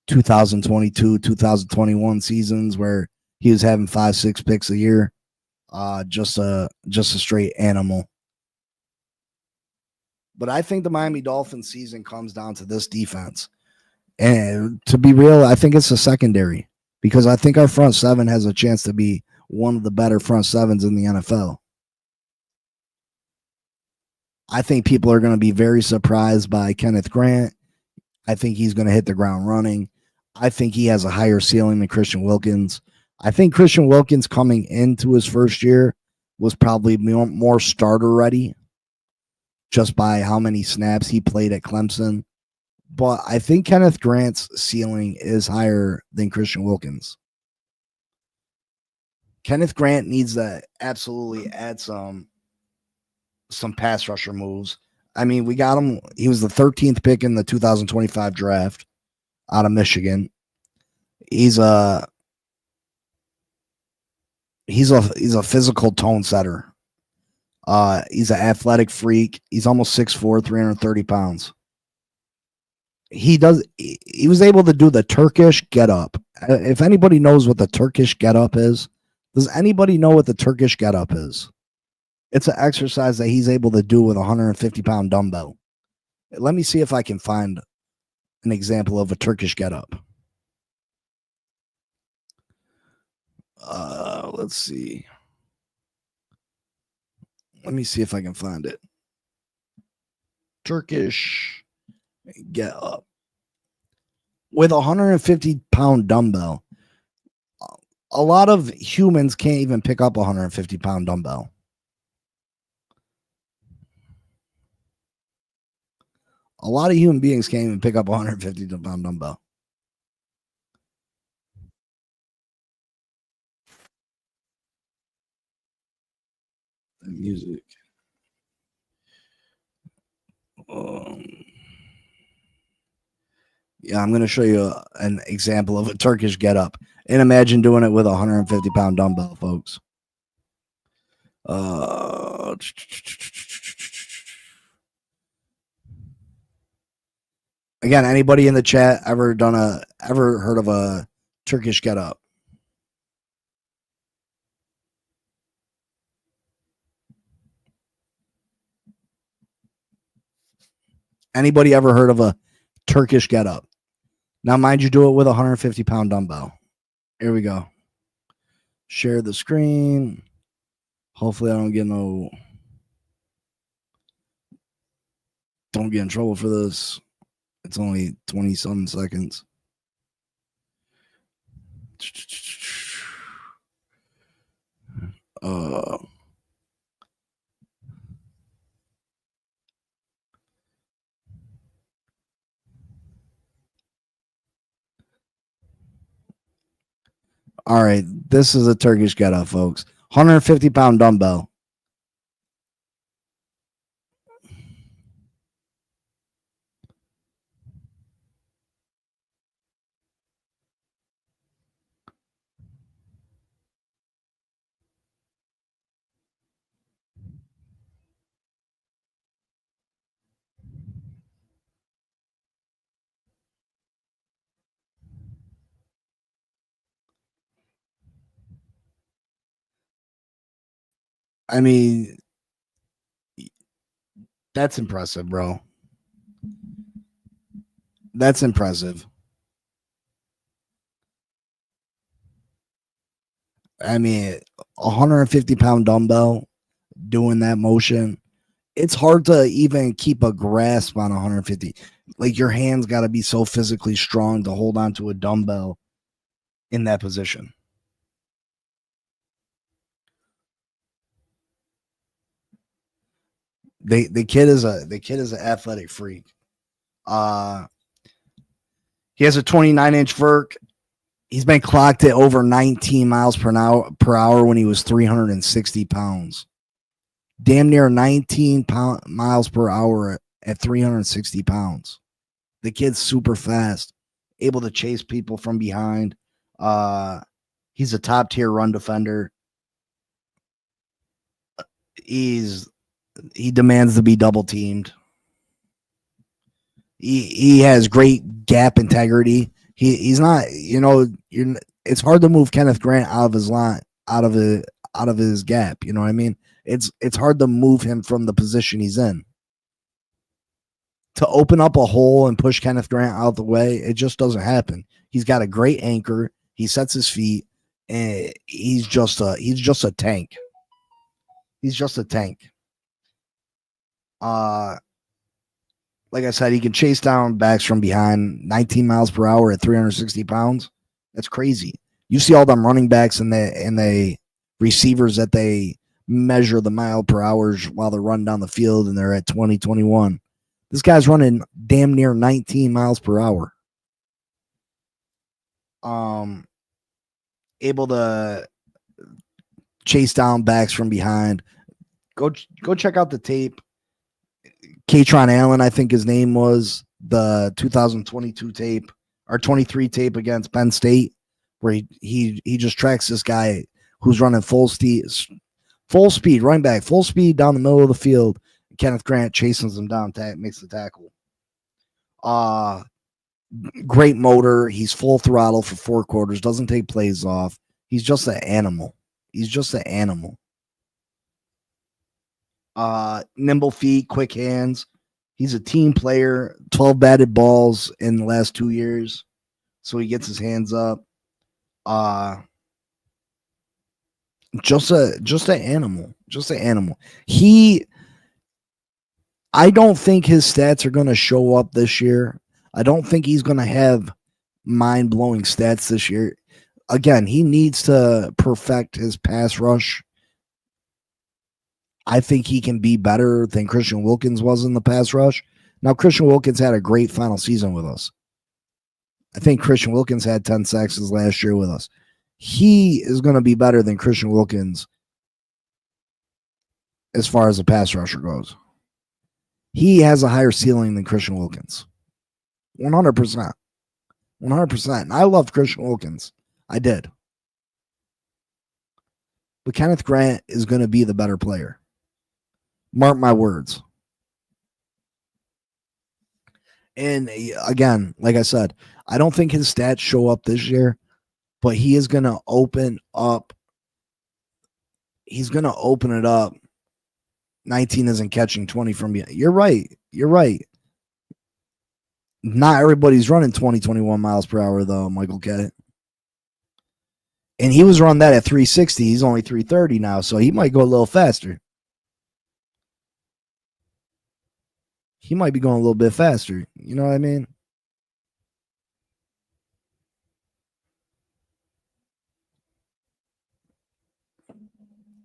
B: 2022, 2021 seasons where he was having 5-6 picks a year. Just a straight animal. But I think the Miami Dolphins season comes down to this defense. And to be real, I think it's the secondary because I think our front seven has a chance to be one of the better front sevens in the NFL. I think people are going to be very surprised by Kenneth Grant. I think he's going to hit the ground running. I think he has a higher ceiling than Christian Wilkins. I think Christian Wilkins coming into his first year was probably more starter ready just by how many snaps he played at Clemson. But I think Kenneth Grant's ceiling is higher than Christian Wilkins. Kenneth Grant needs to absolutely add some pass rusher moves. I mean, we got him. He was the 13th pick in the 2025 draft out of Michigan. He's a physical tone setter. He's an athletic freak. He's almost 6'4", 330 pounds. He was able to do the Turkish get up. If anybody knows what the Turkish get up is, does anybody know what the Turkish get up is? It's an exercise that he's able to do with a 150-pound dumbbell. Let me see if I can find an example of a Turkish get up. Let's see. Let me see if I can find it. Turkish get up with a 150-pound dumbbell. A lot of humans can't even pick up a 150-pound dumbbell. A lot of human beings can't even pick up a 150-pound dumbbell. Music. Yeah, I'm going to show you an example of a Turkish get up. And imagine doing it with a 150-pound dumbbell, folks. Again, anybody in the chat ever heard of a Turkish get up? Anybody ever heard of a Turkish get up? Now, mind you, do it with a 150-pound dumbbell. Here we go. Share the screen. Hopefully, I don't get in trouble for this. It's only 20-some seconds. All right, this is a Turkish get up, folks. 150-pound dumbbell. I mean, that's impressive, bro. That's impressive. I mean, 150-pound dumbbell doing that motion. It's hard to even keep a grasp on 150. Like, your hands got to be so physically strong to hold on to a dumbbell in that position. The kid is an athletic freak. He has a 29-inch vert. He's been clocked at over 19 miles per hour when he was 360 pounds. Damn near 19 miles per hour at 360 pounds. The kid's super fast, able to chase people from behind. He's a top tier run defender. He demands to be double teamed. He has great gap integrity. He's not, it's hard to move Kenneth Grant out of his line, out of his gap. You know what I mean? It's hard to move him from the position he's in. To open up a hole and push Kenneth Grant out of the way, it just doesn't happen. He's got a great anchor. He sets his feet, and he's just a tank. He's just a tank. Like I said, he can chase down backs from behind 19 miles per hour at 360 pounds. That's crazy. You see all them running backs and the receivers that they measure the mile per hours while they're running down the field, and they're at 20, 21. This guy's running damn near 19 miles per hour. Able to chase down backs from behind. Go check out the tape. Katron Allen, I think his name was, the 2022 tape or 23 tape against Penn State, where he just tracks this guy who's running full speed, running back, full speed down the middle of the field. Kenneth Grant chases him down, makes the tackle. Great motor. He's full throttle for 4 quarters, doesn't take plays off. He's just an animal. Nimble feet, quick hands. He's a team player. 12 batted balls in the last 2 years, so he gets his hands up. Just an animal. I don't think his stats are going to show up this year. I don't think he's going to have mind-blowing stats this year. Again, he needs to perfect his pass rush. I think he can be better than Christian Wilkins was in the pass rush. Now, Christian Wilkins had a great final season with us. I think Christian Wilkins had 10 sacks last year with us. He is going to be better than Christian Wilkins as far as a pass rusher goes. He has a higher ceiling than Christian Wilkins. 100%. 100%. And I loved Christian Wilkins. I did. But Kenneth Grant is going to be the better player. Mark my words. And again, like I said, I don't think his stats show up this year, but he is going to open up. He's going to open it up. 19 isn't catching 20 from you. You're right. Not everybody's running 20, 21 miles per hour, though, Michael K. And he was running that at 360. He's only 330 now, so he might go a little faster. He might be going a little bit faster. You know what I mean?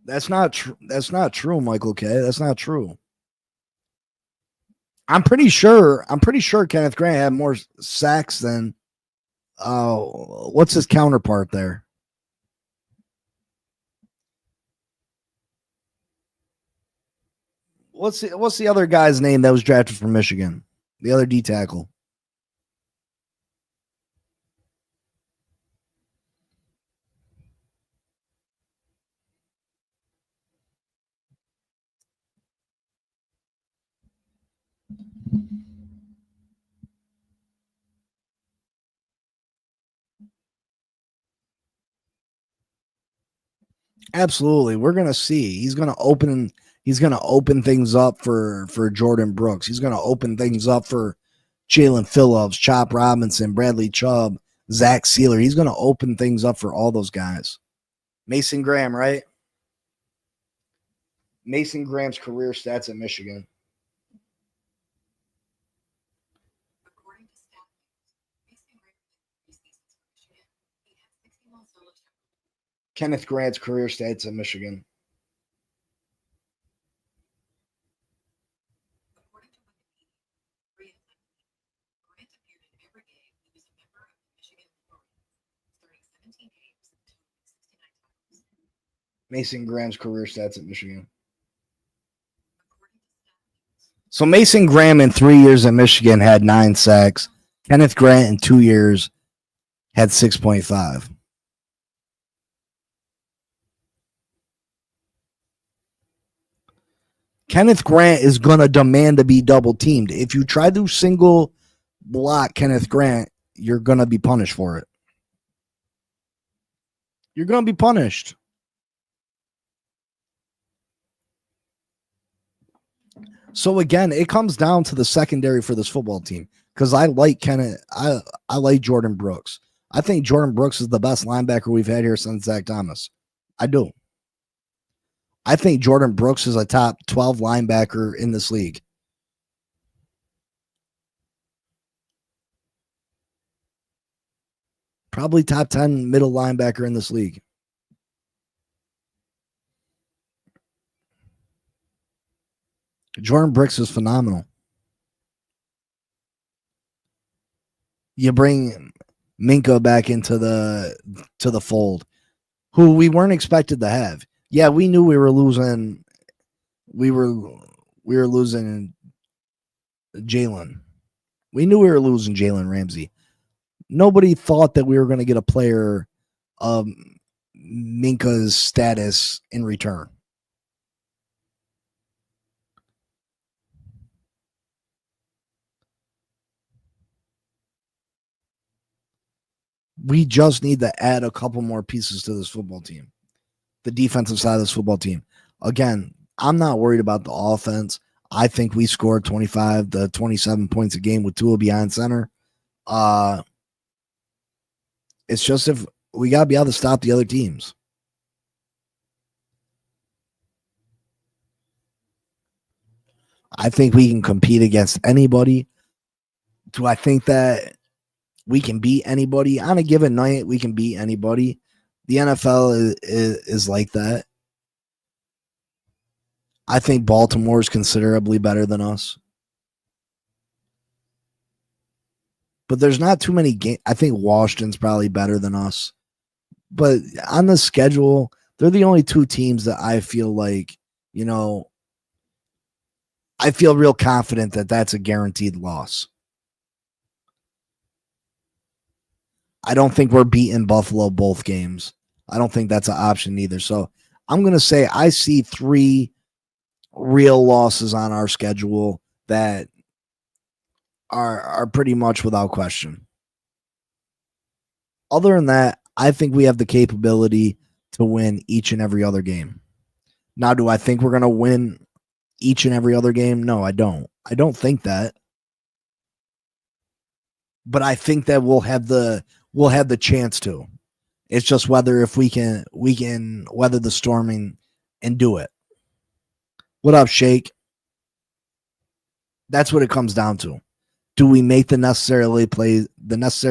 B: That's not true. That's not true, Michael K. That's not true. I'm pretty sure Kenneth Grant had more sacks than what's his counterpart there? What's the other guy's name that was drafted from Michigan? The other D tackle. Absolutely. We're going to see. He's going to open things up for Jordan Brooks. He's going to open things up for Jalen Phillips, Chop Robinson, Bradley Chubb, Zach Sealer. He's going to open things up for all those guys. Mason Graham, right? Mason Graham's career stats at Michigan. Kenneth Grant's career stats at Michigan. Mason Graham's career stats at Michigan. So Mason Graham in 3 years at Michigan had 9 sacks. Kenneth Grant in 2 years had 6.5. Kenneth Grant is going to demand to be double teamed. If you try to single block Kenneth Grant, you're going to be punished for it. You're going to be punished. So again, it comes down to the secondary for this football team because I like I like Jordan Brooks. I think Jordan Brooks is the best linebacker we've had here since Zach Thomas. I do. I think Jordan Brooks is a top 12 linebacker in this league. Probably top 10 middle linebacker in this league. Jordan Brooks is phenomenal. You bring Minka back into the fold, who we weren't expected to have. Yeah, we knew we were losing. We were losing Jalen. We knew we were losing Jalen Ramsey. Nobody thought that we were going to get a player of Minka's status in return. We just need to add a couple more pieces to this football team, the defensive side of this football team. Again, I'm not worried about the offense. I think we scored 25 to 27 points a game with Tua behind center. It's just if we got to be able to stop the other teams. I think we can compete against anybody. Do I think that we can beat anybody on a given night? We can beat anybody. The NFL is like that. I think Baltimore is considerably better than us. But there's not too many games. I think Washington's probably better than us. But on the schedule, they're the only two teams that I feel like, I feel real confident that that's a guaranteed loss. I don't think we're beating Buffalo both games. I don't think that's an option either. So I'm going to say I see 3 real losses on our schedule that are pretty much without question. Other than that, I think we have the capability to win each and every other game. Now, do I think we're going to win each and every other game? No, I don't. I don't think that. But I think that we'll have the chance to. It's just whether if we can weather the storming and do it. What up, Shake? That's what it comes down to. Do we make the necessary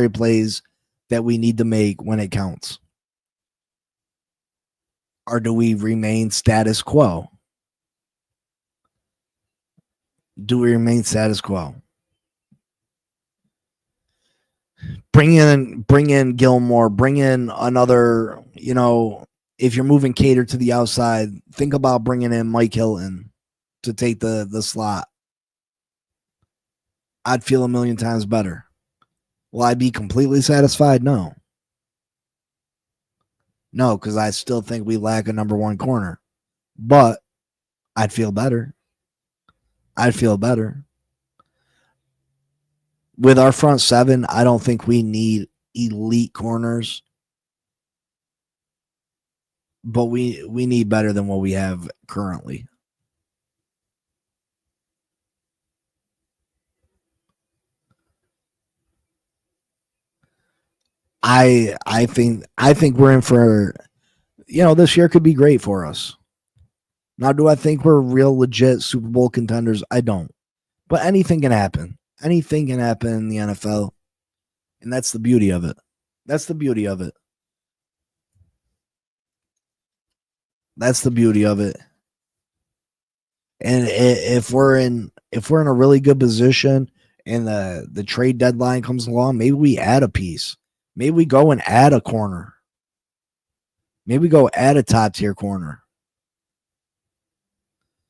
B: plays that we need to make when it counts? Or do we remain status quo? Do we remain status quo? Bring in Gilmore, bring in another, if you're moving Cater to the outside, think about bringing in Mike Hilton to take the slot. I'd feel a million times better. Will I be completely satisfied? No. No, because I still think we lack a number 1 corner. But I'd feel better. With our front 7, I don't think we need elite corners. But we need better than what we have currently. I think we're in for, this year could be great for us. Now, do I think we're real legit Super Bowl contenders? I don't. But anything can happen. Anything can happen in the NFL. And that's the beauty of it. That's the beauty of it. And if we're in a really good position and the trade deadline comes along, maybe we add a piece. Maybe we go and add a corner. Maybe we go add a top tier corner.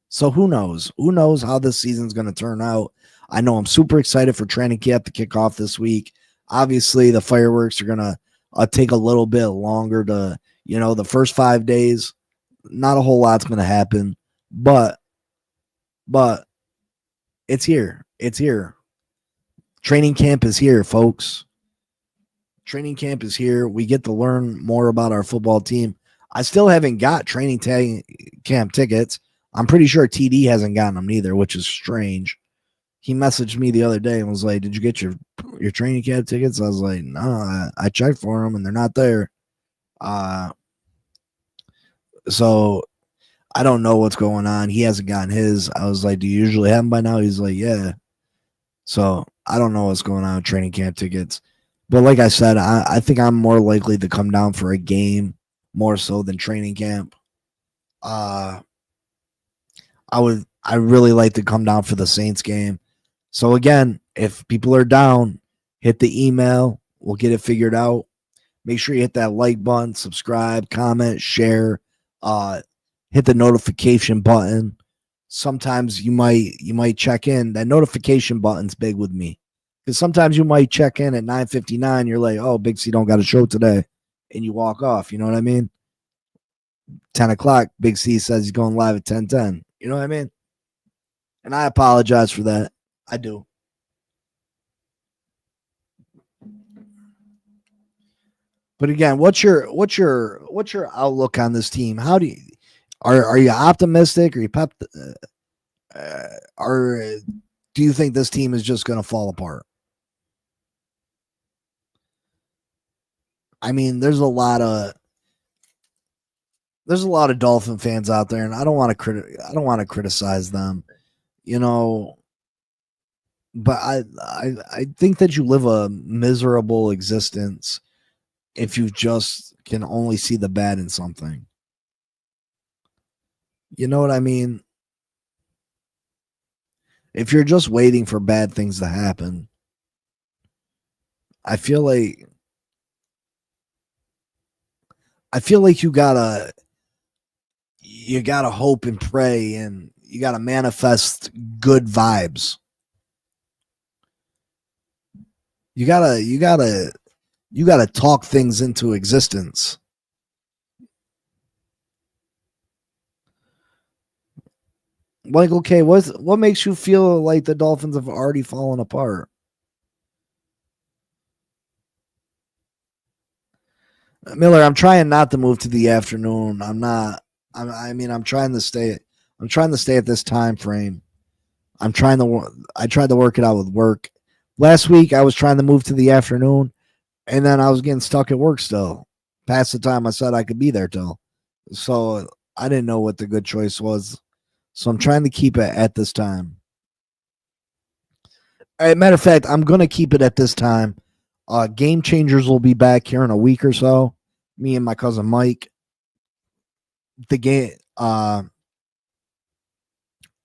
B: So who knows? Who knows how this season's going to turn out? I know I'm super excited for training camp to kick off this week. Obviously, the fireworks are going to take a little bit longer to, the first 5 days. Not a whole lot's going to happen, but it's here. It's here. Training camp is here, folks. Training camp is here. We get to learn more about our football team. I still haven't got training camp tickets. I'm pretty sure TD hasn't gotten them either, which is strange. He messaged me the other day and was like, "Did you get your training camp tickets?" I was like, "No, I checked for them and they're not there." So I don't know what's going on. He hasn't gotten his. I was like, "Do you usually have them by now?" He's like, "Yeah." So I don't know what's going on with training camp tickets. But like I said, I think I'm more likely to come down for a game more so than training camp. I really like to come down for the Saints game. So again, if people are down, hit the email. We'll get it figured out. Make sure you hit that like button, subscribe, comment, share. hit the notification button. Sometimes you might check in. That notification button's big with me. Because sometimes you might check in at 9:59. You're like, oh, Big C don't got a show today. And you walk off. You know what I mean? 10 o'clock, Big C says he's going live at 10:10. You know what I mean? And I apologize for that. I do. But again, what's your outlook on this team? How do you are you optimistic? Are you pep? Or do you think this team is just going to fall apart? I mean, there's a lot of Dolphin fans out there, and I don't want to criticize them, you know. But I think that you live a miserable existence if you just can only see the bad in something. You know what I mean? If you're just waiting for bad things to happen, I feel like you gotta hope and pray, and you gotta manifest good vibes. You gotta talk things into existence. Like, okay, what makes you feel like the Dolphins have already fallen apart? Miller, I'm trying not to move to the afternoon. I'm trying to stay. I'm trying to stay at this time frame. I tried to work it out with work. Last week, I was trying to move to the afternoon, and then I was getting stuck at work still, past the time I said I could be there till. So I didn't know what the good choice was. So I'm trying to keep it at this time. As a matter of fact, I'm going to keep it at this time. Game Changers will be back here in a week or so. Me and my cousin Mike. The game,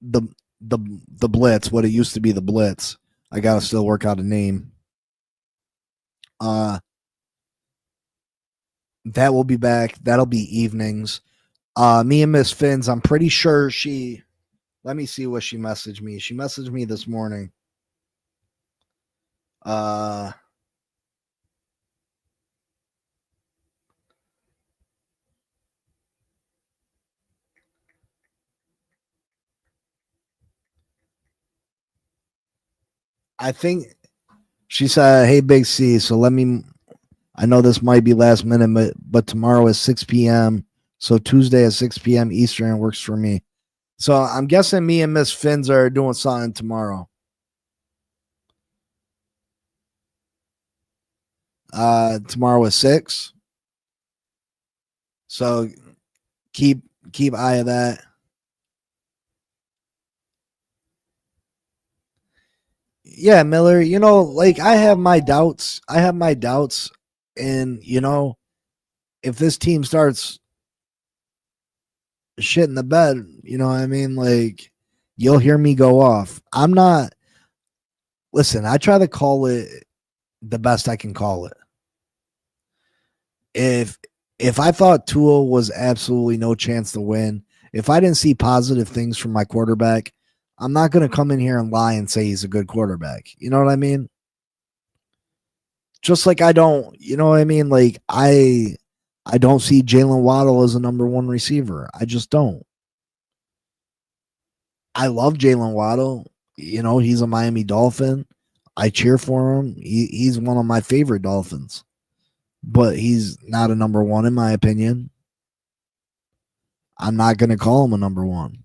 B: the Blitz, what it used to be, the Blitz. I gotta still work out a name. That will be back. That'll be evenings. Me and Miss Finns, I'm pretty sure let me see what she messaged me. She messaged me this morning. I think she said, hey, Big C, so I know this might be last minute, but tomorrow is 6 p.m. So Tuesday at 6 p.m. Eastern works for me. So I'm guessing me and Miss Finns are doing something tomorrow. Tomorrow is 6. So keep eye of that. Yeah, Miller, like I have my doubts. And if this team starts shit in the bed, you know what I mean? Like, you'll hear me go off. Listen, I try to call it the best I can call it. If I thought Tua was absolutely no chance to win, if I didn't see positive things from my quarterback, I'm not going to come in here and lie and say he's a good quarterback. You know what I mean? Just like I don't, you know what I mean? Like I don't see Jalen Waddle as a number one receiver. I just don't. I love Jalen Waddle. He's a Miami Dolphin. I cheer for him. He's one of my favorite Dolphins. But he's not a number one in my opinion. I'm not going to call him a number one.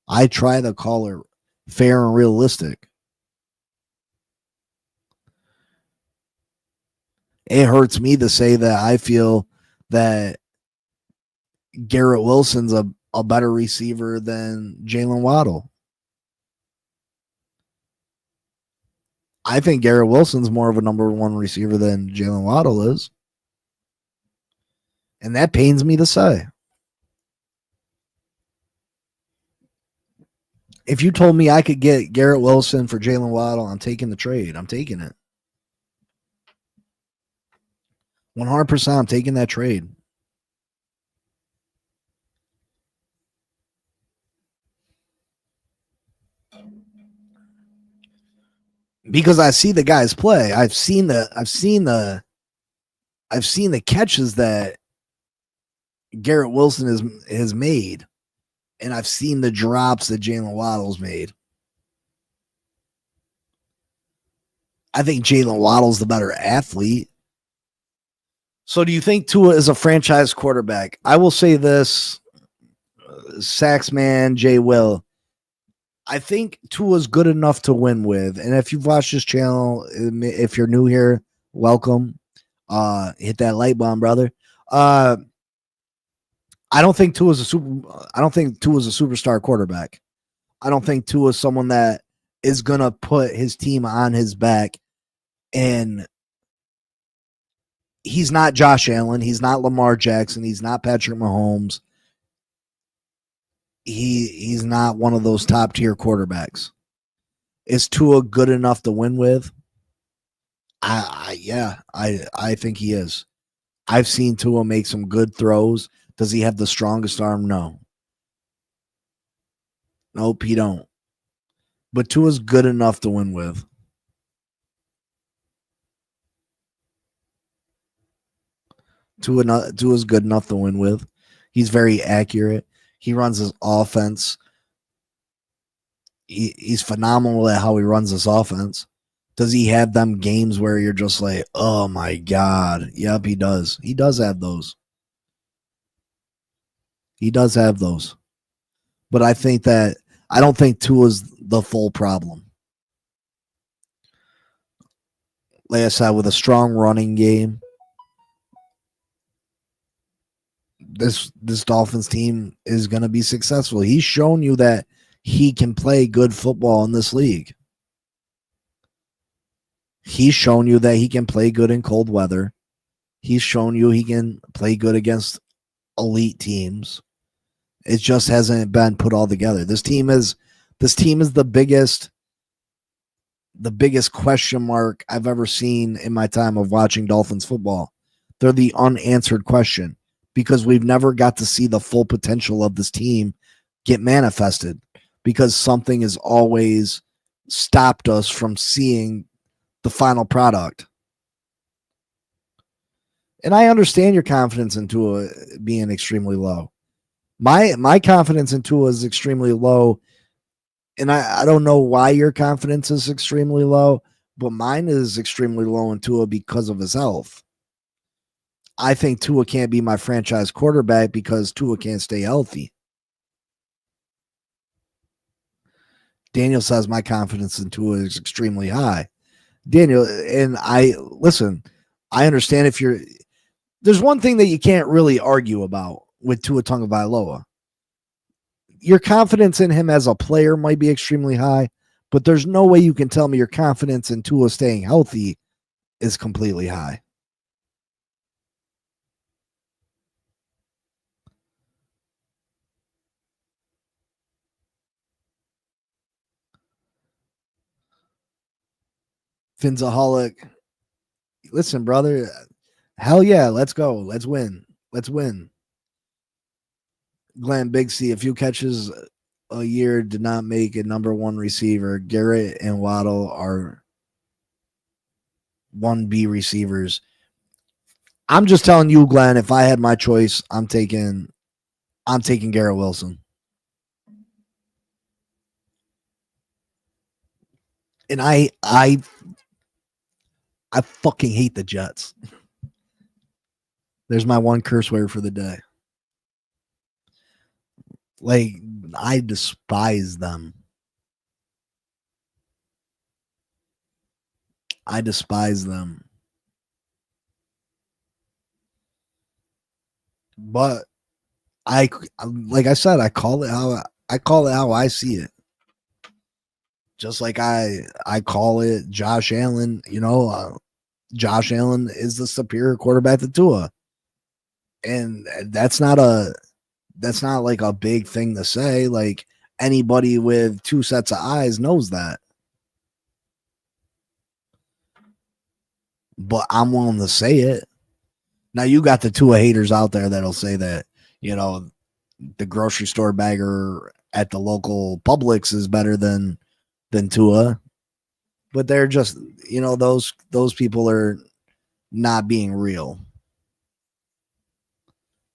B: I try to call it fair and realistic. It hurts me to say that I feel that Garrett Wilson's a better receiver than Jalen Waddle. I think Garrett Wilson's more of a number one receiver than Jalen Waddle is. And that pains me to say. If you told me I could get Garrett Wilson for Jalen Waddle, I'm taking the trade. I'm taking it. 100%, I'm taking that trade. Because I see the guys play. I've seen the catches that Garrett Wilson has made, and I've seen the drops that Jalen Waddle's made. I think Jalen Waddle's the better athlete. So do you think Tua is a franchise quarterback? I will say this, Saxman, Jay Will. I think Tua's good enough to win with. And if you've watched this channel, if you're new here, welcome. Hit that like button, brother. I don't think Tua's a superstar quarterback. I don't think Tua's someone that is gonna put his team on his back. And he's not Josh Allen. He's not Lamar Jackson. He's not Patrick Mahomes. He's not one of those top tier quarterbacks. Is Tua good enough to win with? I think he is. I've seen Tua make some good throws. Does he have the strongest arm? No. Nope, he don't. But Tua's good enough to win with. Tua's good enough to win with. He's very accurate. He runs his offense. He's phenomenal at how he runs his offense. Does he have them games where you're just like, oh my God? Yep, he does. He does have those. He does have those. But I don't think Tua's the full problem. Like I said, with a strong running game, this Dolphins team is going to be successful. He's shown you that he can play good football in this league. He's shown you that he can play good in cold weather. He's shown you he can play good against elite teams. It just hasn't been put all together. This team is the biggest question mark I've ever seen in my time of watching Dolphins football. They're the unanswered question because we've never got to see the full potential of this team get manifested because something has always stopped us from seeing the final product. And I understand your confidence in Tua being extremely low. My confidence in Tua is extremely low. And I don't know why your confidence is extremely low, but mine is extremely low in Tua because of his health. I think Tua can't be my franchise quarterback because Tua can't stay healthy. Daniel says my confidence in Tua is extremely high. Daniel, and I understand there's one thing that you can't really argue about with Tua Tagovailoa. Your confidence in him as a player might be extremely high, but there's no way you can tell me your confidence in Tua staying healthy is completely high. Finzaholic, listen, brother. Hell yeah, let's go. Let's win. Let's win. Glenn Big C, a few catches a year did not make a number one receiver. Garrett and Waddle are 1B receivers. I'm just telling you, Glenn, if I had my choice, I'm taking Garrett Wilson. And I fucking hate the Jets. There's my one curse word for the day. Like, I despise them. I despise them. But like I said, I call it how I see it. Just like I call it Josh Allen, Josh Allen is the superior quarterback to Tua. And that's not like a big thing to say. Like, anybody with two sets of eyes knows that. But I'm willing to say it. Now, you got the Tua haters out there that'll say that, the grocery store bagger at the local Publix is better than than Tua, but they're just, those people are not being real.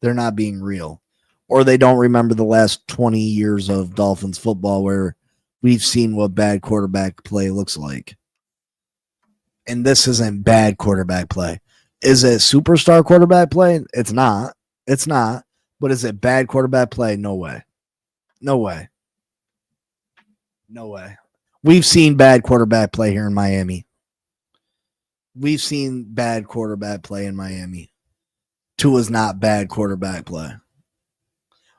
B: They're not being real. Or they don't remember the last 20 years of Dolphins football where we've seen what bad quarterback play looks like. And this isn't bad quarterback play. Is it superstar quarterback play? It's not. It's not. But is it bad quarterback play? No way. No way. No way. We've seen bad quarterback play here in Miami. We've seen bad quarterback play in Miami. Tua's not bad quarterback play.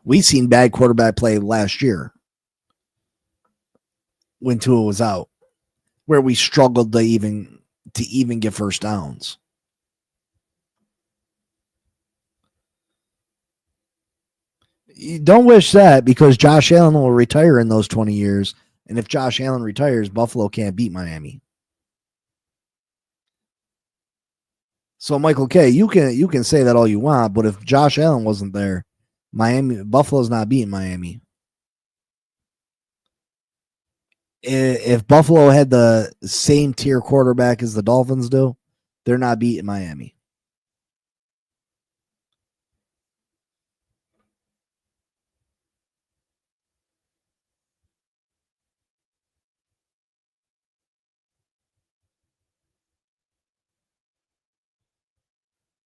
B: We've seen bad quarterback play last year when Tua was out, where we struggled to even get first downs. You don't wish that, because Josh Allen will retire in those 20 years. And if Josh Allen retires, Buffalo can't beat Miami. So Michael K, you can say that all you want, but if Josh Allen wasn't there, Buffalo's not beating Miami. If Buffalo had the same tier quarterback as the Dolphins do, they're not beating Miami.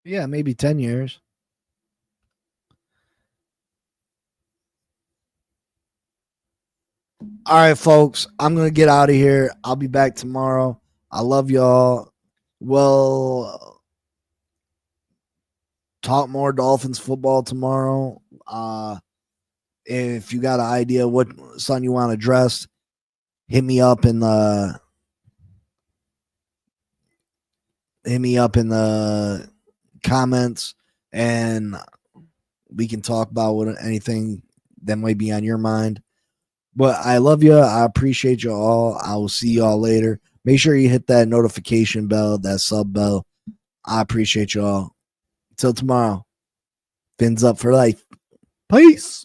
B: Yeah, maybe 10 years. All right, folks, I'm going to get out of here. I'll be back tomorrow. I love y'all. We'll talk more Dolphins football tomorrow. If you got an idea what something you want addressed, hit me up in the comments, and we can talk about anything that might be on your mind. But I love you. I appreciate you all. I will see you all later. Make sure you hit that notification bell, that sub bell. I appreciate you all. Till tomorrow. Fins up for life. Peace.